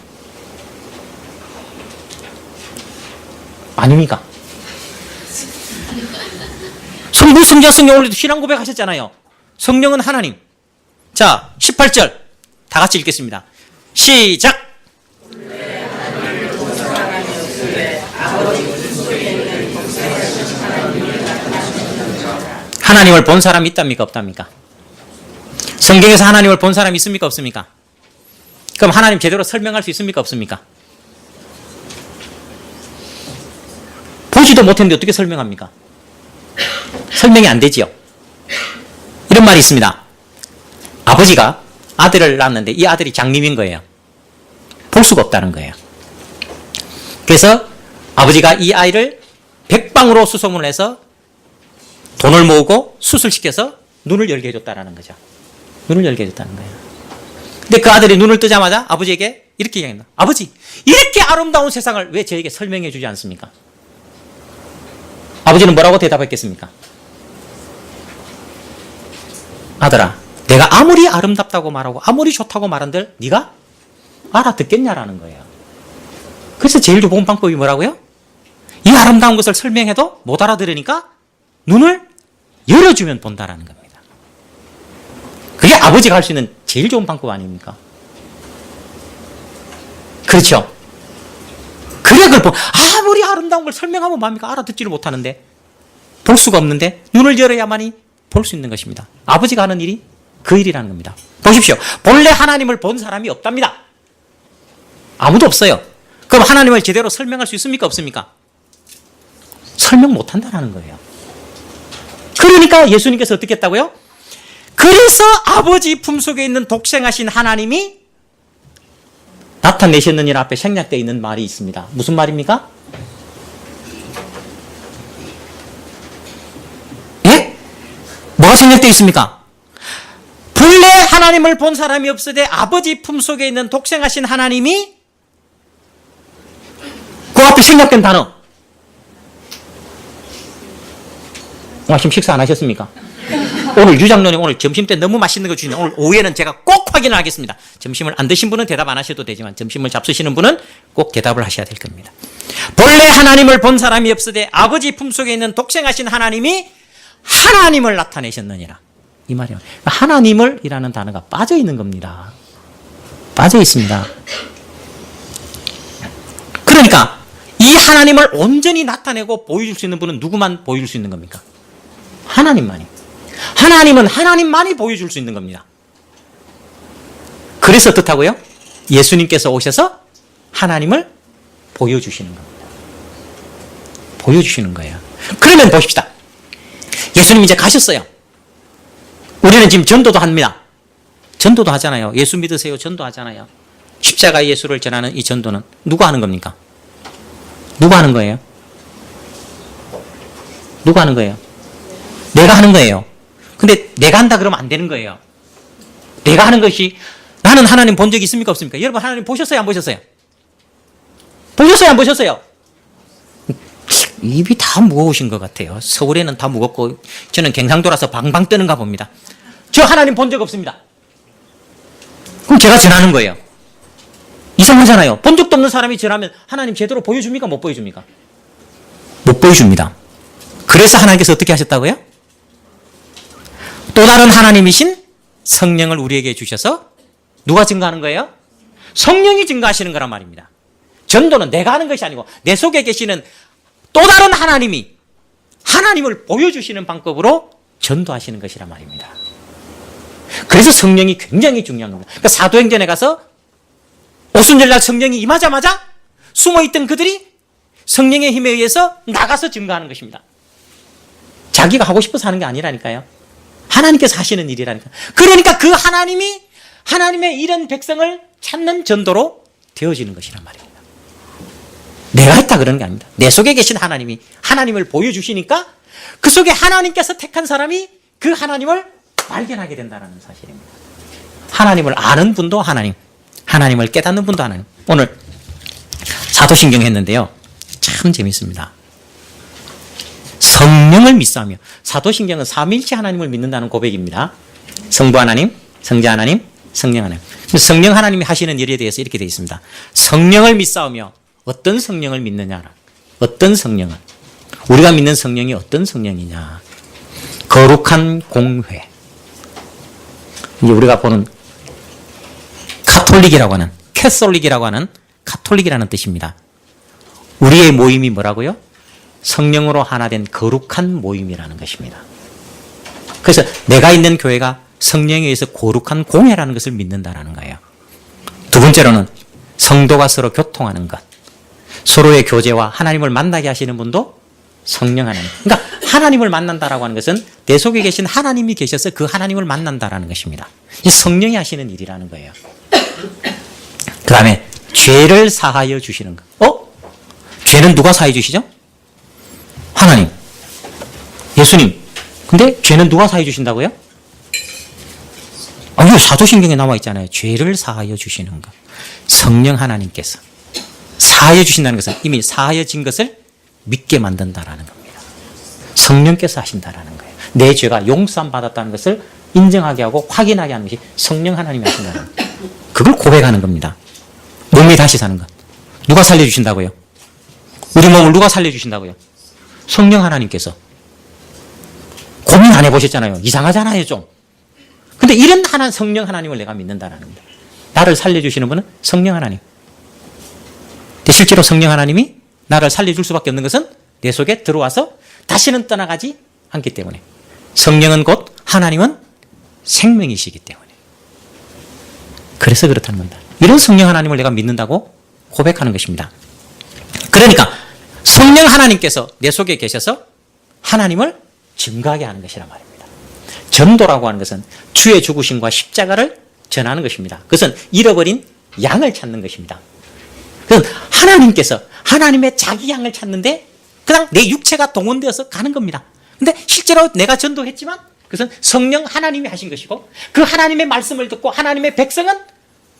아닙니까? 성부, 성자, 성령 오늘도 신앙 고백하셨잖아요. 성령은 하나님. 자, 18절 다 같이 읽겠습니다. 시작. 하나님을 본 사람이 있답니까? 없답니까? 성경에서 하나님을 본 사람이 있습니까? 없습니까? 그럼 하나님 제대로 설명할 수 있습니까? 없습니까? 보지도 못했는데 어떻게 설명합니까? 설명이 안 되지요. 이런 말이 있습니다. 아버지가 아들을 낳았는데 이 아들이 장님인 거예요. 볼 수가 없다는 거예요. 그래서 아버지가 이 아이를 백방으로 수소문을 해서 돈을 모으고 수술시켜서 눈을 열게 해줬다는 거죠. 눈을 열게 해줬다는 거예요. 근데 그 아들이 눈을 뜨자마자 아버지에게 이렇게 얘기합니다. 아버지, 이렇게 아름다운 세상을 왜 저에게 설명해 주지 않습니까? 아버지는 뭐라고 대답했겠습니까? 아들아, 내가 아무리 아름답다고 말하고 아무리 좋다고 말한들 네가 알아듣겠냐라는 거예요. 그래서 제일 좋은 방법이 뭐라고요? 이 아름다운 것을 설명해도 못 알아들으니까 눈을 열어주면 본다라는 겁니다. 그게 아버지가 할 수 있는 제일 좋은 방법 아닙니까? 그렇죠? 그래 그걸 아무리 아름다운 걸 설명하면 뭡니까? 알아듣지를 못하는데 볼 수가 없는데 눈을 열어야만이 볼 수 있는 것입니다. 아버지가 하는 일이 그 일이라는 겁니다. 보십시오. 본래 하나님을 본 사람이 없답니다. 아무도 없어요. 그럼 하나님을 제대로 설명할 수 있습니까? 없습니까? 설명 못한다는 거예요. 그러니까 예수님께서 어떻게 했다고요? 그래서 아버지 품속에 있는 독생하신 하나님이 나타내셨느니라 앞에 생략되어 있는 말이 있습니다. 무슨 말입니까? 예? 뭐가 생략되어 있습니까? 본래 하나님을 본 사람이 없으되 아버지 품속에 있는 독생하신 하나님이 그 앞에 생략된 단어. 지금 식사 안 하셨습니까? 오늘 유장로님 오늘 점심 때 너무 맛있는 거 주시네. 오늘 오후에는 제가 꼭 확인을 하겠습니다. 점심을 안 드신 분은 대답 안 하셔도 되지만 점심을 잡수시는 분은 꼭 대답을 하셔야 될 겁니다. 본래 하나님을 본 사람이 없으되 아버지 품속에 있는 독생하신 하나님이 하나님을 나타내셨느니라. 이 말이에요. 하나님을 이라는 단어가 빠져 있는 겁니다. 빠져 있습니다. 그러니까 이 하나님을 온전히 나타내고 보여줄 수 있는 분은 누구만 보여줄 수 있는 겁니까? 하나님만이. 하나님은 하나님만이 보여줄 수 있는 겁니다. 그래서 어떻다고요? 예수님께서 오셔서 하나님을 보여주시는 겁니다. 보여주시는 거예요. 그러면 보십시다. 예수님 이제 가셨어요. 우리는 지금 전도도 합니다. 전도도 하잖아요. 예수 믿으세요. 전도하잖아요. 십자가 예수를 전하는 이 전도는 누가 하는 겁니까? 누가 하는 거예요? 누가 하는 거예요? 내가 하는 거예요. 근데 내가 한다 그러면 안 되는 거예요. 내가 하는 것이 나는 하나님 본 적이 있습니까? 없습니까? 여러분 하나님 보셨어요? 안 보셨어요? 보셨어요? 안 보셨어요? 입이 다 무거우신 것 같아요. 서울에는 다 무겁고 저는 경상도라서 방방 뜨는가 봅니다. 저 하나님 본 적 없습니다. 그럼 제가 전하는 거예요. 이상하잖아요. 본 적도 없는 사람이 전하면 하나님 제대로 보여줍니까? 못 보여줍니까? 못 보여줍니다. 그래서 하나님께서 어떻게 하셨다고요? 또 다른 하나님이신 성령을 우리에게 주셔서 누가 증거하는 거예요? 성령이 증거하시는 거란 말입니다. 전도는 내가 하는 것이 아니고 내 속에 계시는 또 다른 하나님이 하나님을 보여주시는 방법으로 전도하시는 것이란 말입니다. 그래서 성령이 굉장히 중요한 겁니다. 그러니까 사도행전에 가서 오순절날 성령이 임하자마자 숨어있던 그들이 성령의 힘에 의해서 나가서 증거하는 것입니다. 자기가 하고 싶어서 하는 게 아니라니까요. 하나님께서 하시는 일이라니까. 그러니까 그 하나님이 하나님의 이런 백성을 찾는 전도로 되어지는 것이란 말입니다. 내가 했다 그러는 게 아닙니다. 내 속에 계신 하나님이 하나님을 보여주시니까 그 속에 하나님께서 택한 사람이 그 하나님을 발견하게 된다는 사실입니다. 하나님을 아는 분도 하나님, 하나님을 깨닫는 분도 하나님. 오늘 사도신경 했는데요. 참 재밌습니다. 성령을 믿사하며, 사도신경은 삼위일체 하나님을 믿는다는 고백입니다. 성부 하나님, 성자 하나님, 성령 하나님. 성령 하나님이 하시는 일에 대해서 이렇게 되어 있습니다. 성령을 믿사오며, 어떤 성령을 믿느냐? 어떤 성령을? 우리가 믿는 성령이 어떤 성령이냐? 거룩한 공회. 이제 우리가 보는 카톨릭이라고 하는, 캐솔릭이라고 하는 카톨릭이라는 뜻입니다. 우리의 모임이 뭐라고요? 성령으로 하나 된 거룩한 모임이라는 것입니다. 그래서 내가 있는 교회가 성령에 의해서 거룩한 공회라는 것을 믿는다는 거예요. 두 번째로는 성도가 서로 교통하는 것. 서로의 교제와 하나님을 만나게 하시는 분도 성령 하나님. 그러니까 하나님을 만난다라고 하는 것은 내 속에 계신 하나님이 계셔서 그 하나님을 만난다라는 것입니다. 이 성령이 하시는 일이라는 거예요. 그 다음에 죄를 사하여 주시는 것. 죄는 누가 사해 주시죠? 하나님. 예수님. 근데 죄는 누가 사해 주신다고요? 이거 사도신경에 나와 있잖아요. 죄를 사하여 주시는 것. 성령 하나님께서 사하여 주신다는 것은 이미 사하여진 것을 믿게 만든다라는 겁니다. 성령께서 하신다라는 거예요. 내 죄가 용서함 받았다는 것을 인정하게 하고 확인하게 하는 것이 성령 하나님이 하신다는 거예요. 그걸 고백하는 겁니다. 몸이 다시 사는 것. 누가 살려주신다고요? 우리 몸을 누가 살려주신다고요? 성령 하나님께서. 고민 안 해보셨잖아요. 이상하잖아요, 좀. 근데 이런 성령 하나님을 내가 믿는다는 겁니다. 나를 살려주시는 분은 성령 하나님. 근데 실제로 성령 하나님이 나를 살려줄 수밖에 없는 것은 내 속에 들어와서 다시는 떠나가지 않기 때문에. 성령은 곧 하나님은 생명이시기 때문에. 그래서 그렇다는 겁니다. 이런 성령 하나님을 내가 믿는다고 고백하는 것입니다. 그러니까 성령 하나님께서 내 속에 계셔서 하나님을 증거하게 하는 것이란 말입니다. 전도라고 하는 것은 주의 죽으심과 십자가를 전하는 것입니다. 그것은 잃어버린 양을 찾는 것입니다. 그건 하나님께서 하나님의 자기 양을 찾는데 그냥 내 육체가 동원되어서 가는 겁니다. 근데 실제로 내가 전도했지만 그것은 성령 하나님이 하신 것이고 그 하나님의 말씀을 듣고 하나님의 백성은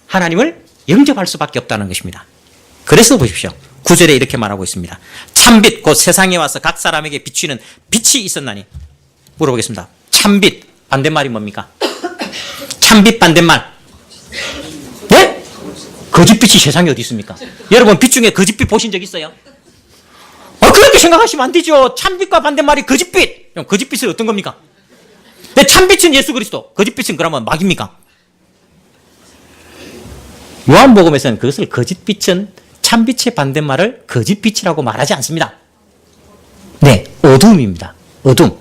하나님을 영접할 수밖에 없다는 것입니다. 그래서 보십시오. 9절에 이렇게 말하고 있습니다. 참빛 곧 세상에 와서 각 사람에게 비추는 빛이 있었나니. 물어보겠습니다. 참빛 반대말이 뭡니까? 참빛 반대말. 네? 거짓빛이 세상에 어디 있습니까? 여러분 빛 중에 거짓빛 보신 적 있어요? 그렇게 생각하시면 안 되죠. 참빛과 반대말이 거짓빛. 거짓빛은 어떤 겁니까? 네, 참빛은 예수 그리스도. 거짓빛은 그러면 마귀입니까? 요한복음에서는 그것을 거짓빛은 참빛의 반대말을 거짓빛이라고 말하지 않습니다. 네, 어둠입니다. 어둠.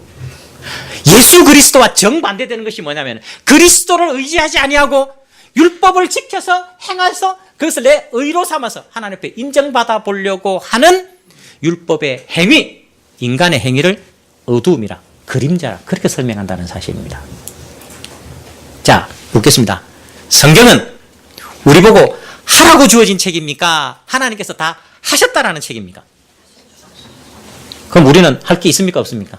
예수 그리스도와 정반대되는 것이 뭐냐면 그리스도를 의지하지 아니하고 율법을 지켜서 행해서 그것을 내 의로 삼아서 하나님 앞에 인정받아 보려고 하는 율법의 행위, 인간의 행위를 어두움이라, 그림자라 그렇게 설명한다는 사실입니다. 자, 묻겠습니다. 성경은 우리 보고 하라고 주어진 책입니까? 하나님께서 다 하셨다라는 책입니까? 그럼 우리는 할 게 있습니까? 없습니까?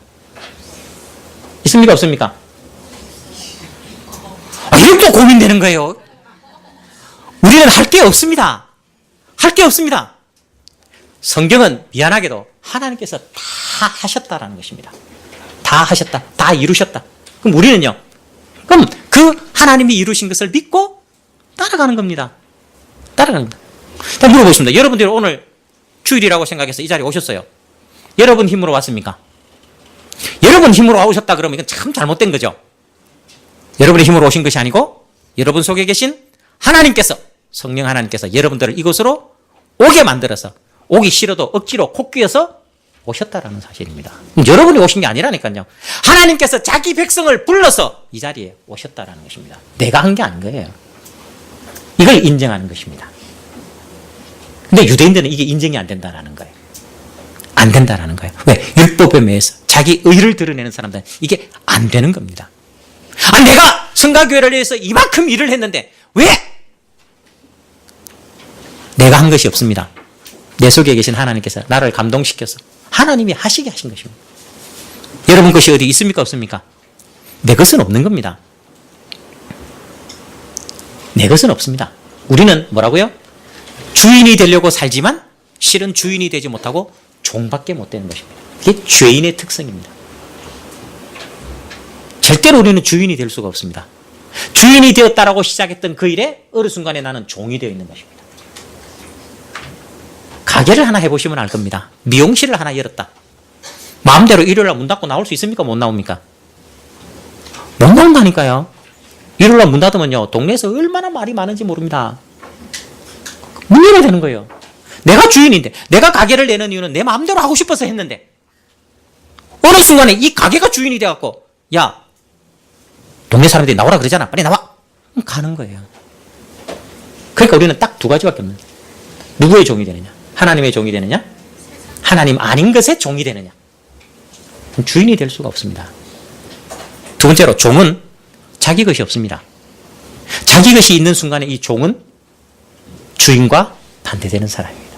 있습니까? 없습니까? 이것도 고민되는 거예요. 우리는 할 게 없습니다. 할 게 없습니다. 성경은 미안하게도 하나님께서 다 하셨다라는 것입니다. 다 하셨다. 다 이루셨다. 그럼 우리는요? 그럼 그 하나님이 이루신 것을 믿고 따라가는 겁니다. 따라가는 겁니다. 자, 물어보겠습니다. 여러분들이 오늘 주일이라고 생각해서 이 자리에 오셨어요. 여러분 힘으로 왔습니까? 여러분 힘으로 오셨다 그러면 이건 참 잘못된 거죠. 여러분의 힘으로 오신 것이 아니고 여러분 속에 계신 하나님께서, 성령 하나님께서 여러분들을 이곳으로 오게 만들어서 오기 싫어도 억지로 콕끼어서 오셨다라는 사실입니다. 여러분이 오신 게 아니라니까요. 하나님께서 자기 백성을 불러서 이 자리에 오셨다라는 것입니다. 내가 한 게 아닌 거예요. 이걸 인정하는 것입니다. 근데 유대인들은 이게 인정이 안 된다라는 거예요. 안 된다라는 거예요. 왜? 율법에 매여서 자기 의를 드러내는 사람들은 이게 안 되는 겁니다. 아, 내가 성가교회를 위해서 이만큼 일을 했는데 왜? 내가 한 것이 없습니다. 내 속에 계신 하나님께서 나를 감동시켜서 하나님이 하시게 하신 것입니다. 여러분 것이 어디 있습니까? 없습니까? 내 것은 없는 겁니다. 내 것은 없습니다. 우리는 뭐라고요? 주인이 되려고 살지만 실은 주인이 되지 못하고 종밖에 못 되는 것입니다. 이게 죄인의 특성입니다. 절대로 우리는 주인이 될 수가 없습니다. 주인이 되었다라고 시작했던 그 일에 어느 순간에 나는 종이 되어 있는 것입니다. 가게를 하나 해보시면 알 겁니다. 미용실을 하나 열었다. 마음대로 일요일날 문 닫고 나올 수 있습니까? 못 나옵니까? 못 나온다니까요. 일요일날 문 닫으면요, 동네에서 얼마나 말이 많은지 모릅니다. 문 열어야 되는 거예요. 내가 주인인데, 내가 가게를 내는 이유는 내 마음대로 하고 싶어서 했는데, 어느 순간에 이 가게가 주인이 돼갖고, 야, 동네 사람들이 나오라 그러잖아. 빨리 나와. 그럼 가는 거예요. 그러니까 우리는 딱 두 가지밖에 없는 거예요. 누구의 종이 되느냐? 하나님의 종이 되느냐? 하나님 아닌 것의 종이 되느냐? 주인이 될 수가 없습니다. 두 번째로, 종은 자기 것이 없습니다. 자기 것이 있는 순간에 이 종은 주인과 반대되는 사람입니다.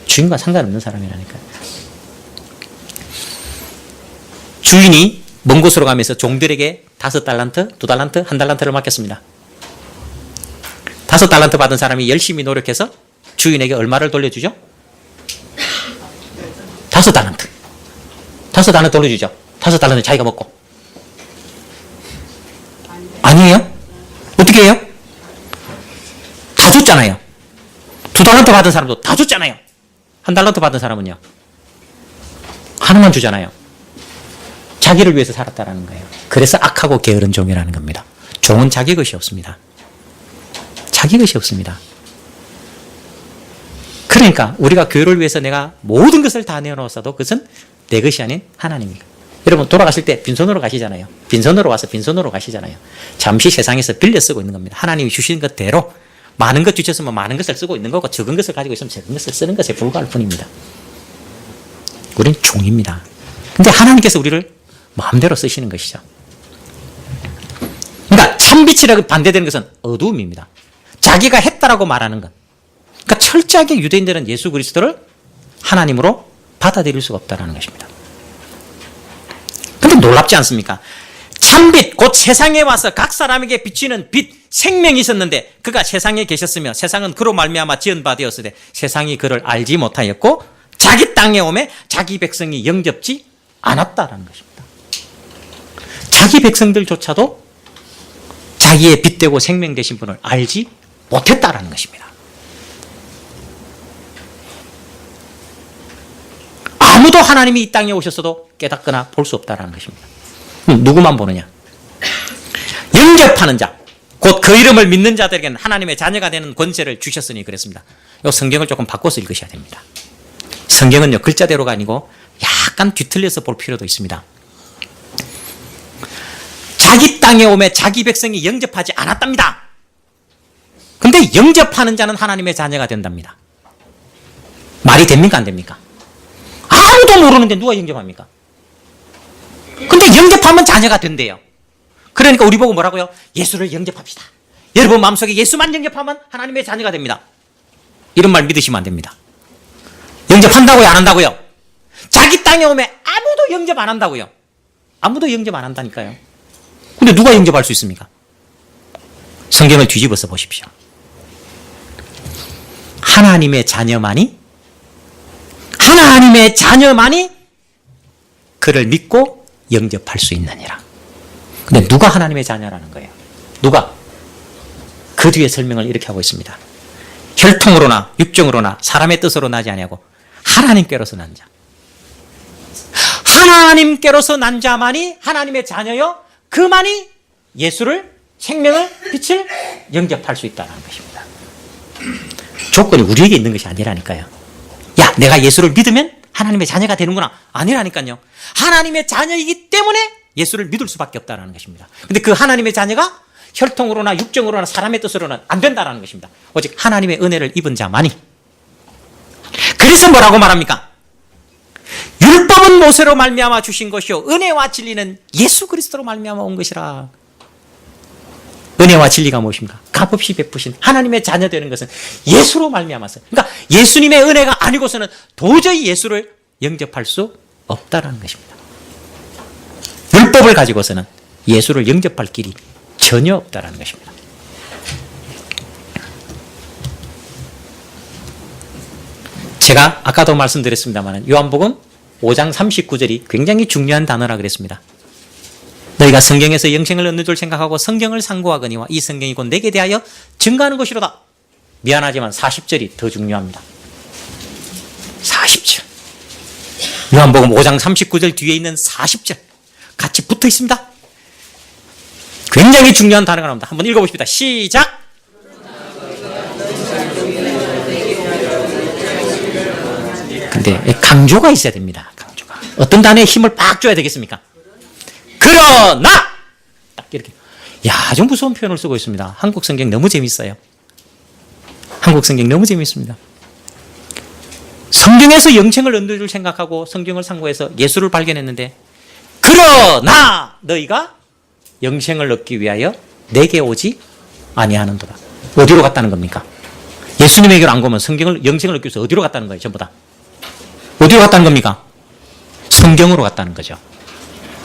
주인과 상관없는 사람이라니까요. 주인이 먼 곳으로 가면서 종들에게 5달란트, 2달란트, 1달란트를 맡겼습니다. 5달란트 받은 사람이 열심히 노력해서 주인에게 얼마를 돌려주죠? 5달란트. 5달란트 돌려주죠. 5달란트 자기가 먹고. 아니에요? 어떻게 해요? 다 줬잖아요. 2달란트 받은 사람도 다 줬잖아요. 1달란트 받은 사람은요? 하나만 주잖아요. 자기를 위해서 살았다라는 거예요. 그래서 악하고 게으른 종이라는 겁니다. 종은 자기 것이 없습니다. 자기 것이 없습니다. 그러니까 우리가 교회를 위해서 내가 모든 것을 다 내어놓았어도 그것은 내 것이 아닌 하나님입니다. 여러분 돌아가실 때 빈손으로 가시잖아요. 빈손으로 와서 빈손으로 가시잖아요. 잠시 세상에서 빌려 쓰고 있는 겁니다. 하나님이 주신 것대로 많은 것 주셨으면 많은 것을 쓰고 있는 거고 적은 것을 가지고 있으면 적은 것을 쓰는 것에 불과할 뿐입니다. 우린 종입니다. 근데 하나님께서 우리를 마음대로 쓰시는 것이죠. 그러니까 참빛이라고 반대되는 것은 어두움입니다. 자기가 했다라고 말하는 것. 그러니까 철저하게 유대인들은 예수 그리스도를 하나님으로 받아들일 수가 없다는 것입니다. 근데 놀랍지 않습니까? 참빛, 곧 세상에 와서 각 사람에게 비치는 빛, 생명이 있었는데 그가 세상에 계셨으며 세상은 그로 말미암아 지은 바 되었으되 세상이 그를 알지 못하였고 자기 땅에 오매 자기 백성이 영접지 않았다라는 것입니다. 자기 백성들조차도 자기의 빛되고 생명 되신 분을 알지 못했다라는 것입니다. 아무도 하나님이 이 땅에 오셨어도 깨닫거나 볼 수 없다라는 것입니다. 누구만 보느냐? 영접하는 자, 곧 그 이름을 믿는 자들에게는 하나님의 자녀가 되는 권세를 주셨으니 그랬습니다. 이 성경을 조금 바꿔서 읽으셔야 됩니다. 성경은요, 글자대로가 아니고 약간 뒤틀려서 볼 필요도 있습니다. 자기 땅에 오매 자기 백성이 영접하지 않았답니다. 근데 영접하는 자는 하나님의 자녀가 된답니다. 말이 됩니까? 안 됩니까? 아무도 모르는데 누가 영접합니까? 근데 영접하면 자녀가 된대요. 그러니까 우리 보고 뭐라고요? 예수를 영접합시다. 여러분 마음속에 예수만 영접하면 하나님의 자녀가 됩니다. 이런 말 믿으시면 안 됩니다. 영접한다고요? 안 한다고요? 자기 땅에 오면 아무도 영접 안 한다고요. 아무도 영접 안 한다니까요. 근데 누가 영접할 수 있습니까? 성경을 뒤집어서 보십시오. 하나님의 자녀만이 그를 믿고 영접할 수 있느니라. 근데 누가 하나님의 자녀라는 거예요? 누가? 그 뒤에 설명을 이렇게 하고 있습니다. 혈통으로나 육정으로나 사람의 뜻으로 나지 아니하고 하나님께로서 난 자. 하나님께로서 난 자만이 하나님의 자녀요. 그만이 예수를 생명을 빛을 영접할 수 있다는 것입니다. 조건이 우리에게 있는 것이 아니라니까요. 야, 내가 예수를 믿으면 하나님의 자녀가 되는구나. 아니라니까요. 하나님의 자녀이기 때문에 예수를 믿을 수밖에 없다는 것입니다. 근데 그 하나님의 자녀가 혈통으로나 육정으로나 사람의 뜻으로는 안 된다는 것입니다. 오직 하나님의 은혜를 입은 자만이. 그래서 뭐라고 말합니까? 율법은 모세로 말미암아 주신 것이요 은혜와 진리는 예수 그리스도로 말미암아 온 것이라. 은혜와 진리가 무엇입니까? 값없이 베푸신 하나님의 자녀 되는 것은 예수로 말미암았어요. 그러니까 예수님의 은혜가 아니고서는 도저히 예수를 영접할 수 없다는 것입니다. 율법을 가지고서는 예수를 영접할 길이 전혀 없다는 것입니다. 제가 아까도 말씀드렸습니다만 요한복음 5장 39절이 굉장히 중요한 단어라 그랬습니다. 너희가 성경에서 영생을 얻는 줄 생각하고 성경을 상고하거니와 이 성경이 곧 내게 대하여 증거하는 것이로다. 미안하지만 40절이 더 중요합니다. 40절. 요한복음 5장 39절 뒤에 있는 40절 같이 붙어 있습니다. 굉장히 중요한 단어가 나옵니다. 한번 읽어보십시다. 시작. 근데 강조가 있어야 됩니다. 강조가. 어떤 단어에 힘을 빡 줘야 되겠습니까? 그러나 딱 이렇게. 야, 아주 무서운 표현을 쓰고 있습니다. 한국 성경 너무 재밌어요. 한국 성경 너무 재밌습니다. 성경에서 영생을 얻는 줄 생각하고 성경을 상고해서 예수를 발견했는데 그러나 너희가 영생을 얻기 위하여 내게 오지 아니하는도다. 어디로 갔다는 겁니까? 예수님에게로 안 가면 영생을 얻기 위해서 어디로 갔다는 거예요? 전부 다. 어디로 갔다는 겁니까? 성경으로 갔다는 거죠.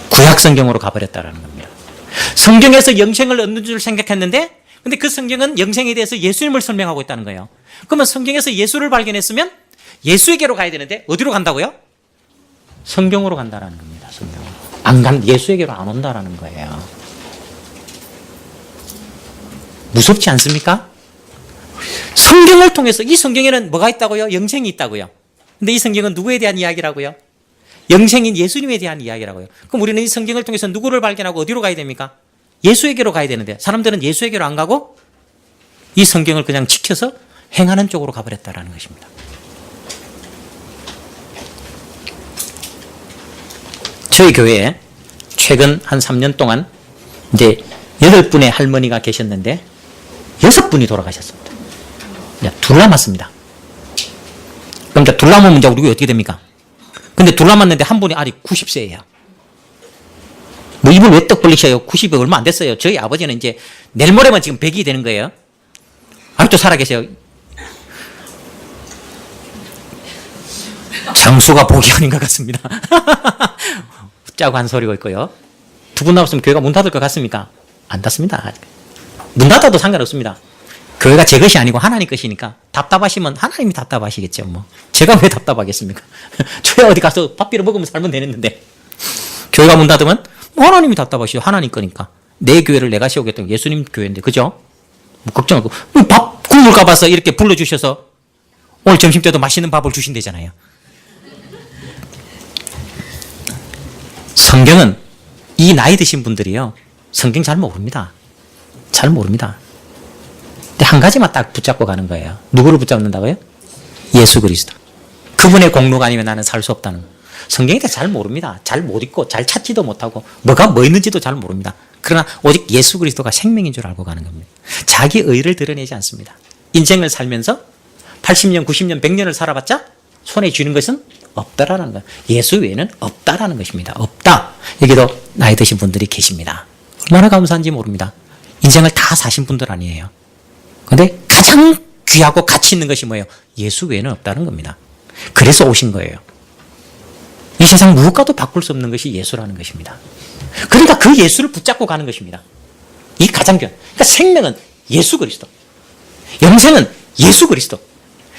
구약 성경으로 가버렸다는 겁니다. 성경에서 영생을 얻는 줄 생각했는데 근데 그 성경은 영생에 대해서 예수님을 설명하고 있다는 거예요. 그러면 성경에서 예수를 발견했으면 예수에게로 가야 되는데 어디로 간다고요? 성경으로 간다는 겁니다. 성경으로. 예수에게로 안 온다는 거예요. 무섭지 않습니까? 성경을 통해서 이 성경에는 뭐가 있다고요? 영생이 있다고요. 근데 이 성경은 누구에 대한 이야기라고요? 영생인 예수님에 대한 이야기라고요. 그럼 우리는 이 성경을 통해서 누구를 발견하고 어디로 가야 됩니까? 예수에게로 가야 되는데 사람들은 예수에게로 안 가고 이 성경을 그냥 지켜서 행하는 쪽으로 가버렸다는 것입니다. 저희 교회에 최근 한 3년 동안 이제 8분의 할머니가 계셨는데 6분이 돌아가셨습니다. 둘 남았습니다. 그러니까 둘 남으면 이제 우리 어떻게 됩니까? 근데 둘 남았는데 한 분이 아직 90세예요. 뭐 이분 왜 떡 벌리셔요? 90이 얼마 안 됐어요. 저희 아버지는 이제 내일 모레면 지금 100이 되는 거예요. 아직도 살아계세요. 장수가 복이 아닌 것 같습니다. 짜고 한 소리가 있고요. 두 분 남았으면 교회가 문 닫을 것 같습니까? 안 닫습니다. 문 닫아도 상관없습니다. 교회가 제 것이 아니고 하나님 것이니까 답답하시면 하나님이 답답하시겠죠. 뭐 제가 왜 답답하겠습니까? 저야 어디 가서 밥 비려 먹으면 살면 되는데 교회가 문 닫으면 하나님이 답답하시죠. 하나님 거니까. 내 교회를 내가 세우겠다는 예수님 교회인데 그죠? 뭐 걱정하고 밥 굶을까 봐서 이렇게 불러주셔서 오늘 점심때도 맛있는 밥을 주신대잖아요. 성경은 이 나이 드신 분들이요 성경 잘 모릅니다. 잘 모릅니다. 근데 한 가지만 딱 붙잡고 가는 거예요. 누구를 붙잡는다고요? 예수 그리스도. 그분의 공로가 아니면 나는 살 수 없다는 거. 성경에 대해 잘 모릅니다. 잘 못 읽고 잘 찾지도 못하고 뭐가 뭐 있는지도 잘 모릅니다. 그러나 오직 예수 그리스도가 생명인 줄 알고 가는 겁니다. 자기 의를 드러내지 않습니다. 인생을 살면서 80년, 90년, 100년을 살아봤자 손에 쥐는 것은 없다라는 거예요. 예수 외에는 없다라는 것입니다. 없다. 여기도 나이 드신 분들이 계십니다. 얼마나 감사한지 모릅니다. 인생을 다 사신 분들 아니에요. 그런데 가장 귀하고 가치 있는 것이 뭐예요? 예수 외에는 없다는 겁니다. 그래서 오신 거예요. 이 세상 무엇과도 바꿀 수 없는 것이 예수라는 것입니다. 그러니까 그 예수를 붙잡고 가는 것입니다. 이 가장 귀한. 그러니까 생명은 예수 그리스도. 영생은 예수 그리스도.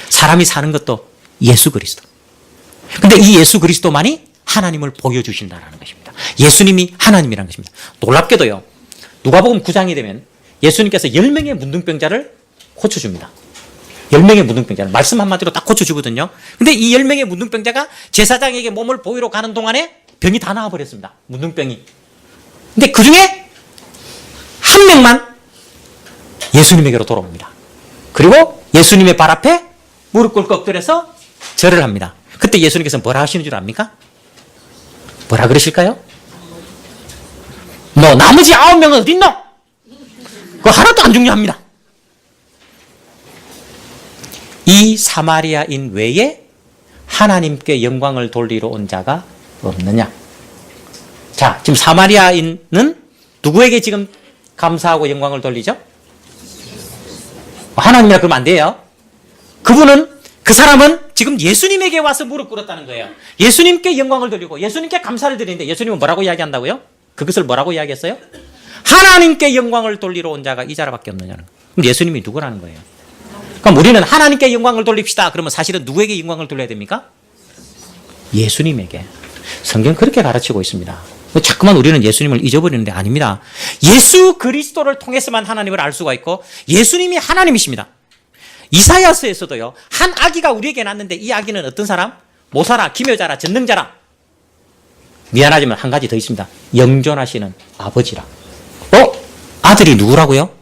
사람이 사는 것도 예수 그리스도. 근데 이 예수 그리스도만이 하나님을 보여주신다는 것입니다. 예수님이 하나님이라는 것입니다. 놀랍게도요. 누가복음 9장이 되면 예수님께서 10명의 문둥병자를 고쳐줍니다. 10명의 문둥병자. 말씀 한마디로 딱 고쳐주거든요. 근데 이 10명의 문둥병자가 제사장에게 몸을 보이러 가는 동안에 병이 다 나와버렸습니다. 문둥병이. 근데 그 중에 한 명만 예수님에게로 돌아옵니다. 그리고 예수님의 발 앞에 무릎 꿇고 엎드려서 절을 합니다. 그때 예수님께서 뭐라 하시는 줄 압니까? 뭐라 그러실까요? 너 나머지 9명은 어딨노? 그거 하나도 안 중요합니다. 이 사마리아인 외에 하나님께 영광을 돌리러 온 자가 없느냐? 자, 지금 사마리아인은 누구에게 지금 감사하고 영광을 돌리죠? 하나님이라 그러면 안 돼요. 그 사람은 지금 예수님에게 와서 무릎 꿇었다는 거예요. 예수님께 영광을 돌리고 예수님께 감사를 드리는데 예수님은 뭐라고 이야기한다고요? 그것을 뭐라고 이야기했어요? 하나님께 영광을 돌리러 온 자가 이 자라밖에 없느냐는 거예요. 그럼 예수님이 누구라는 거예요? 그럼 우리는 하나님께 영광을 돌립시다. 그러면 사실은 누구에게 영광을 돌려야 됩니까? 예수님에게. 성경은 그렇게 가르치고 있습니다. 자꾸만 우리는 예수님을 잊어버리는데 아닙니다. 예수 그리스도를 통해서만 하나님을 알 수가 있고 예수님이 하나님이십니다. 이사야서에서도요. 한 아기가 우리에게 낳았는데 이 아기는 어떤 사람? 모사라, 기묘자라, 전능자라. 미안하지만 한 가지 더 있습니다. 영존하시는 아버지라. 아들이 누구라고요?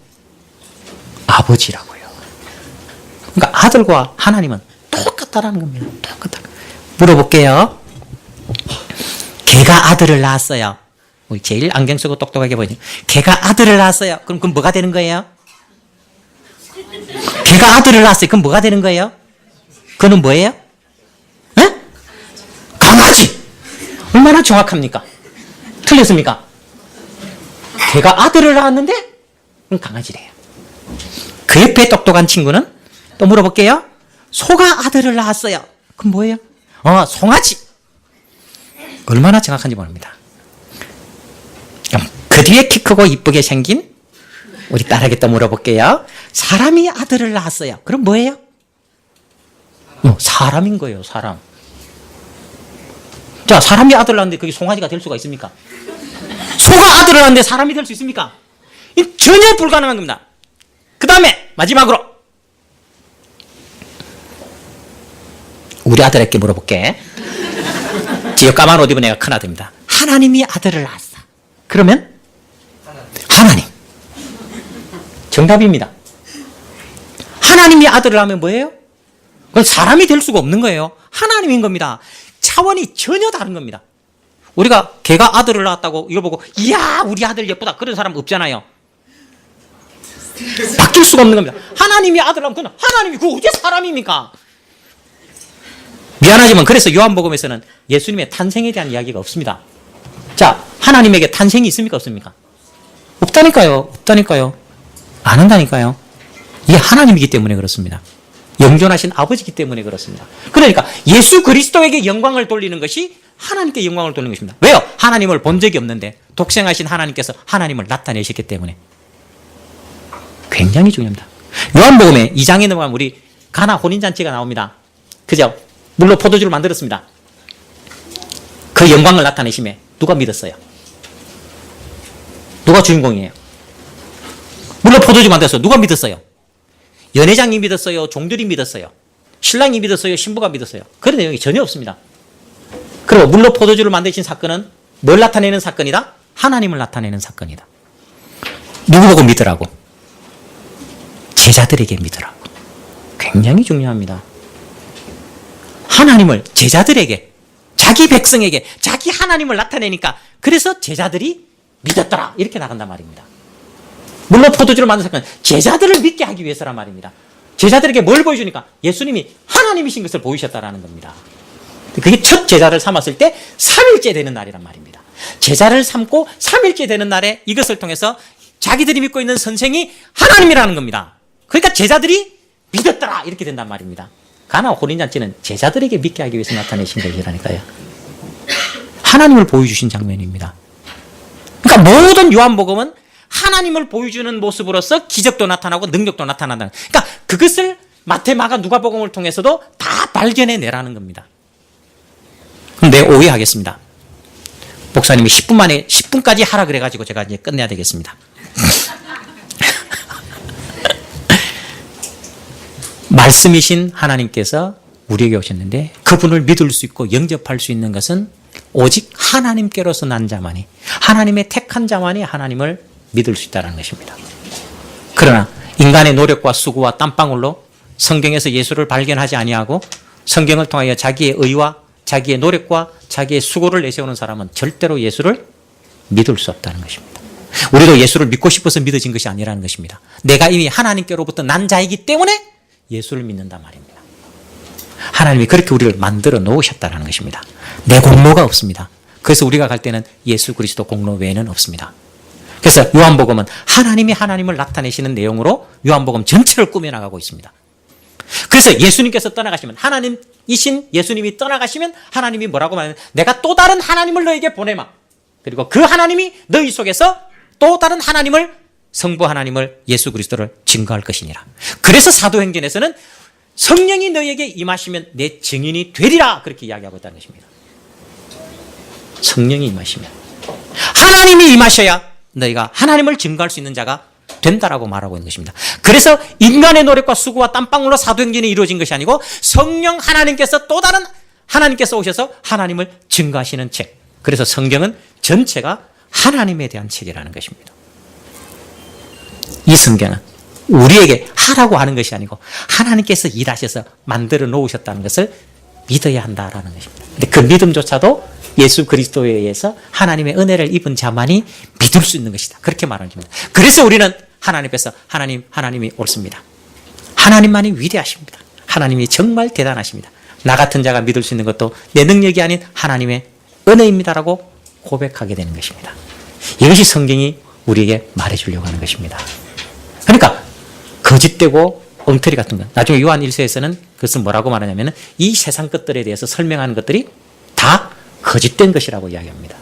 아버지라고요. 그러니까 아들과 하나님은 똑같다라는 겁니다. 똑같다. 물어볼게요. 개가 아들을 낳았어요. 제일 안경 쓰고 똑똑하게 보이죠. 개가 아들을 낳았어요. 그럼 뭐가 되는 거예요? 개가 아들을 낳았어요. 그럼 뭐가 되는 거예요? 그는 뭐예요? 에? 강아지. 얼마나 정확합니까? 틀렸습니까? 개가 아들을 낳았는데 그럼 강아지래요. 그 옆에 똑똑한 친구는 또 물어볼게요. 소가 아들을 낳았어요. 그럼 뭐예요? 송아지. 얼마나 정확한지 모릅니다. 그 뒤에 키 크고 이쁘게 생긴 우리 딸에게 또 물어볼게요. 사람이 아들을 낳았어요. 그럼 뭐예요? 사람인 거예요. 사람. 자, 사람이 아들을 낳았는데 그게 송아지가 될 수가 있습니까? 소가 아들을 낳았는데 사람이 될 수 있습니까? 전혀 불가능한 겁니다. 그 다음에 마지막으로 우리 아들에게 물어볼게. 뒤에 까만 옷 입은 애가 큰아들입니다. 하나님이 아들을 낳았어. 그러면 하나님. 정답입니다. 하나님이 아들을 낳으면 뭐예요? 그건 사람이 될 수가 없는 거예요. 하나님인 겁니다. 차원이 전혀 다른 겁니다. 우리가 걔가 아들을 낳았다고 이거 보고 이야 우리 아들 예쁘다 그런 사람 없잖아요. 바뀔 수가 없는 겁니다. 하나님이 아들을 낳으면 그건 하나님이 그거 어떻게 사람입니까? 미안하지만 그래서 요한복음에서는 예수님의 탄생에 대한 이야기가 없습니다. 자, 하나님에게 탄생이 있습니까? 없습니까? 없다니까요. 없다니까요. 안 한다니까요. 이게 하나님이기 때문에 그렇습니다. 영존하신 아버지이기 때문에 그렇습니다. 그러니까 예수 그리스도에게 영광을 돌리는 것이 하나님께 영광을 돌리는 것입니다. 왜요? 하나님을 본 적이 없는데 독생하신 하나님께서 하나님을 나타내셨기 때문에. 굉장히 중요합니다. 요한복음에 2장에 넘어가면 우리 가나 혼인잔치가 나옵니다. 그죠? 물로 포도주를 만들었습니다. 그 영광을 나타내심에 누가 믿었어요? 누가 주인공이에요? 물로 포도주 만들었어요. 누가 믿었어요? 연회장이 믿었어요? 종들이 믿었어요? 신랑이 믿었어요? 신부가 믿었어요? 그런 내용이 전혀 없습니다. 그리고 물로 포도주를 만드신 사건은 뭘 나타내는 사건이다? 하나님을 나타내는 사건이다. 누구 보고 믿으라고? 제자들에게 믿으라고. 굉장히 중요합니다. 하나님을 제자들에게, 자기 백성에게, 자기 하나님을 나타내니까 그래서 제자들이 믿었더라. 이렇게 나간단 말입니다. 물론 포도주를 만든 사건은 제자들을 믿게 하기 위해서란 말입니다. 제자들에게 뭘 보여주니까 예수님이 하나님이신 것을 보이셨다라는 겁니다. 그게 첫 제자를 삼았을 때 3일째 되는 날이란 말입니다. 제자를 삼고 3일째 되는 날에 이것을 통해서 자기들이 믿고 있는 선생이 하나님이라는 겁니다. 그러니까 제자들이 믿었더라. 이렇게 된단 말입니다. 가나 혼인잔치는 제자들에게 믿게 하기 위해서 나타내신 것이라니까요. 하나님을 보여주신 장면입니다. 그러니까 모든 요한복음은 하나님을 보여주는 모습으로서 기적도 나타나고 능력도 나타난다. 그러니까 그것을 마태, 마가, 누가복음을 통해서도 다 발견해내라는 겁니다. 근데 오해하겠습니다. 목사님이 10분 만에 10분까지 하라 그래가지고 제가 이제 끝내야 되겠습니다. 말씀이신 하나님께서 우리에게 오셨는데 그분을 믿을 수 있고 영접할 수 있는 것은 오직 하나님께로서 난 자만이, 하나님의 택한 자만이 하나님을 믿을 수 있다는 것입니다. 그러나 인간의 노력과 수고와 땀방울로 성경에서 예수를 발견하지 아니하고 성경을 통하여 자기의 의와 자기의 노력과 자기의 수고를 내세우는 사람은 절대로 예수를 믿을 수 없다는 것입니다. 우리도 예수를 믿고 싶어서 믿어진 것이 아니라는 것입니다. 내가 이미 하나님께로부터 난 자이기 때문에 예수를 믿는단 말입니다. 하나님이 그렇게 우리를 만들어 놓으셨다는 것입니다. 내 공로가 없습니다. 그래서 우리가 갈 때는 예수 그리스도 공로 외에는 없습니다. 그래서 요한복음은 하나님이 하나님을 나타내시는 내용으로 요한복음 전체를 꾸며나가고 있습니다. 그래서 예수님께서 떠나가시면, 하나님이신 예수님이 떠나가시면 하나님이 뭐라고 말하냐면 내가 또 다른 하나님을 너에게 보내마. 그리고 그 하나님이 너희 속에서 또 다른 하나님을, 성부 하나님을, 예수 그리스도를 증거할 것이니라. 그래서 사도행전에서는 성령이 너희에게 임하시면 내 증인이 되리라, 그렇게 이야기하고 있다는 것입니다. 성령이 임하시면, 하나님이 임하셔야 너희가 하나님을 증거할 수 있는 자가 된다라고 말하고 있는 것입니다. 그래서 인간의 노력과 수고와 땀방울로 사도행전이 이루어진 것이 아니고 성령 하나님께서 또 다른 하나님께서 오셔서 하나님을 증거하시는 책. 그래서 성경은 전체가 하나님에 대한 책이라는 것입니다. 이 성경은 우리에게 하라고 하는 것이 아니고 하나님께서 일하셔서 만들어 놓으셨다는 것을 믿어야 한다라는 것입니다. 근데 그 믿음조차도 예수 그리스도에 의해서 하나님의 은혜를 입은 자만이 믿을 수 있는 것이다, 그렇게 말하는 겁니다. 그래서 우리는 하나님 앞에서 하나님이 옳습니다. 하나님만이 위대하십니다. 하나님이 정말 대단하십니다. 나 같은 자가 믿을 수 있는 것도 내 능력이 아닌 하나님의 은혜입니다라고 고백하게 되는 것입니다. 이것이 성경이 우리에게 말해주려고 하는 것입니다. 그러니까 거짓되고 엉터리 같은 것, 나중에 요한 1서에서는 그것은 뭐라고 말하냐면 이 세상 것들에 대해서 설명하는 것들이 다 거짓된 것이라고 이야기합니다.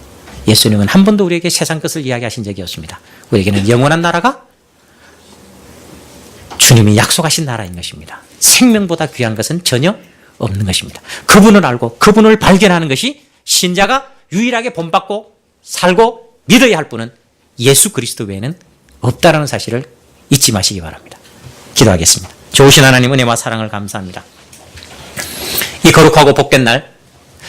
예수님은 한 번도 우리에게 세상 것을 이야기하신 적이 없습니다. 우리에게는 영원한 나라가 주님이 약속하신 나라인 것입니다. 생명보다 귀한 것은 전혀 없는 것입니다. 그분을 알고 그분을 발견하는 것이 신자가 유일하게 본받고 살고 믿어야 할 분은 예수 그리스도 외에는 없다라는 사실을 잊지 마시기 바랍니다. 기도하겠습니다. 좋으신 하나님, 은혜와 사랑을 감사합니다. 이 거룩하고 복된 날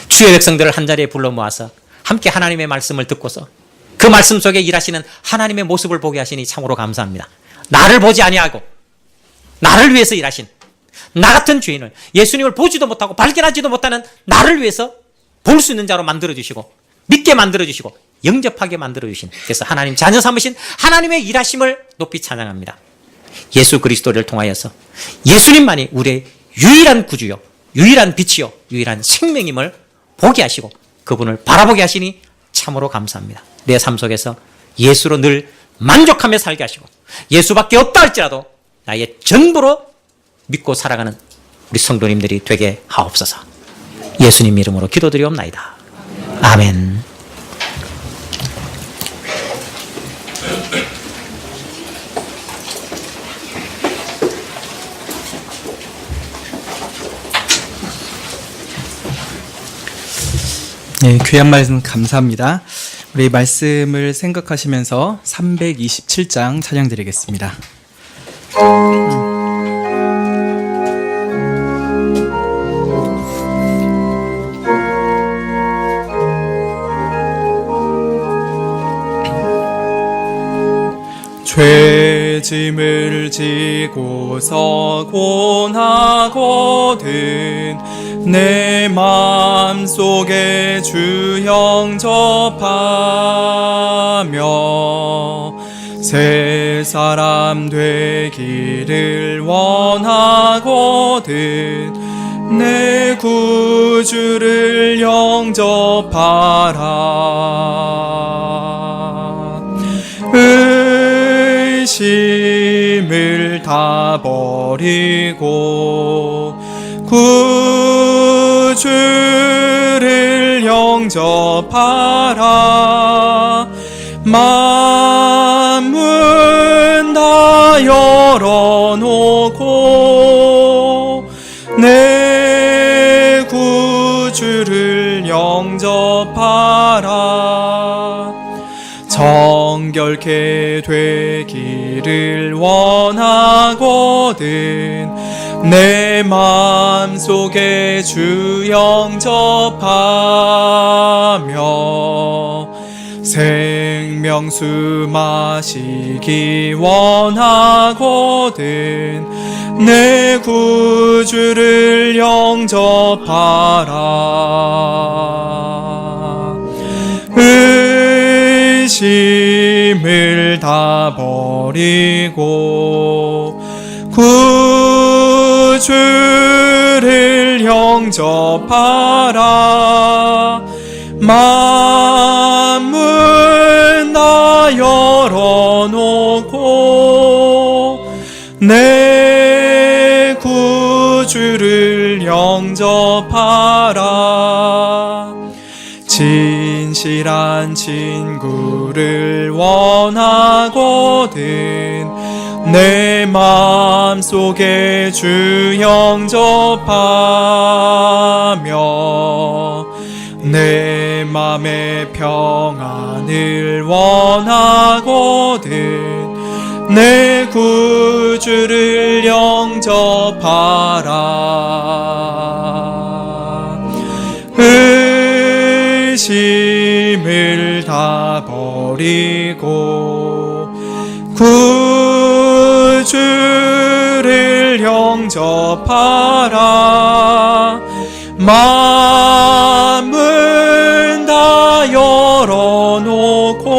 주의 백성들을 한자리에 불러 모아서 함께 하나님의 말씀을 듣고서 그 말씀 속에 일하시는 하나님의 모습을 보게 하시니 참으로 감사합니다. 나를 보지 아니하고 나를 위해서 일하신 나 같은 죄인을, 예수님을 보지도 못하고 발견하지도 못하는 나를 위해서 볼 수 있는 자로 만들어주시고 믿게 만들어주시고 영접하게 만들어주신, 그래서 하나님 자녀 삼으신 하나님의 일하심을 높이 찬양합니다. 예수 그리스도를 통하여서 예수님만이 우리의 유일한 구주요, 유일한 빛이요, 유일한 생명임을 보게 하시고 그분을 바라보게 하시니 참으로 감사합니다. 내 삶 속에서 예수로 늘 만족하며 살게 하시고 예수밖에 없다 할지라도 나의 전부로 믿고 살아가는 우리 성도님들이 되게 하옵소서. 예수님 이름으로 기도드리옵나이다. 아멘. 네, 귀한 말씀 감사합니다. 우리 말씀을 생각하시면서 327장 찬양 드리겠습니다. 죄짐을 지고서 고나거든 내 마음속에 주 영접하며 새 사람 되기를 원하거든 내 구주를 영접하라. 의심을 다 버리고 구주를 영접하라. 마음은 다 열어놓고 내 구주를 영접하라. 정결케 되기를 원하거든 내 마음속에 주 영접하며 생명수 마시기 원하거든 내 구주를 영접하라. 의심을 다 버리고 구주를 영접하라. 마음을 다 열어놓고 내 구주를 영접하라. 진실한 친구를 원하거든 내 마음속에 주 영접하며 내 맘의 평안을 원하거든 내 구주를 영접하라. 의심을 다 버리고 구주를 영접하라. 마음을 다 열어놓고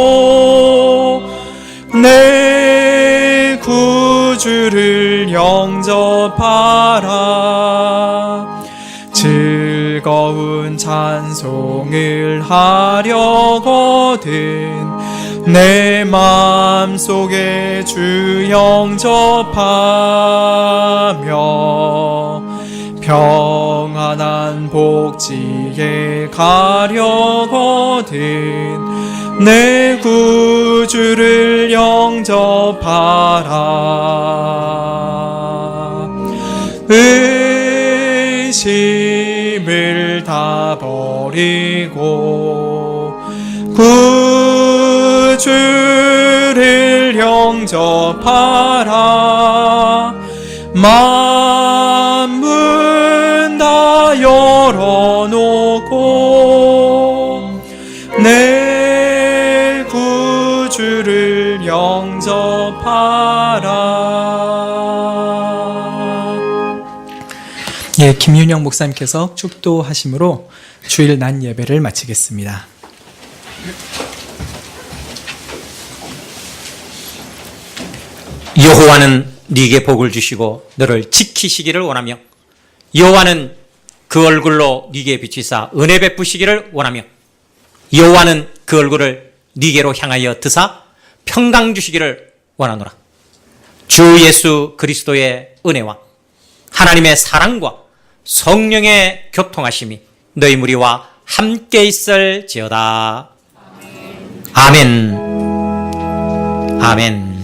내 구주를 영접하라. 즐거운 찬송을 하려거든 내 마음속에 주 영접하며 평안한 복지에 가려거든 내 구주를 영접하라. 의심을 다 버리고 구주를 영접하라. 마음은 다 열어놓고 내 구주를 영접하라. 예, 김윤영 목사님께서 축도하심으로 주일 낮 예배를 마치겠습니다. 여호와는 네게 복을 주시고 너를 지키시기를 원하며 여호와는 그 얼굴로 네게 비추사 은혜 베푸시기를 원하며 여호와는 그 얼굴을 네게로 향하여 드사 평강 주시기를 원하노라. 주 예수 그리스도의 은혜와 하나님의 사랑과 성령의 교통하심이 너희 무리와 함께 있을지어다. 아멘. 아멘.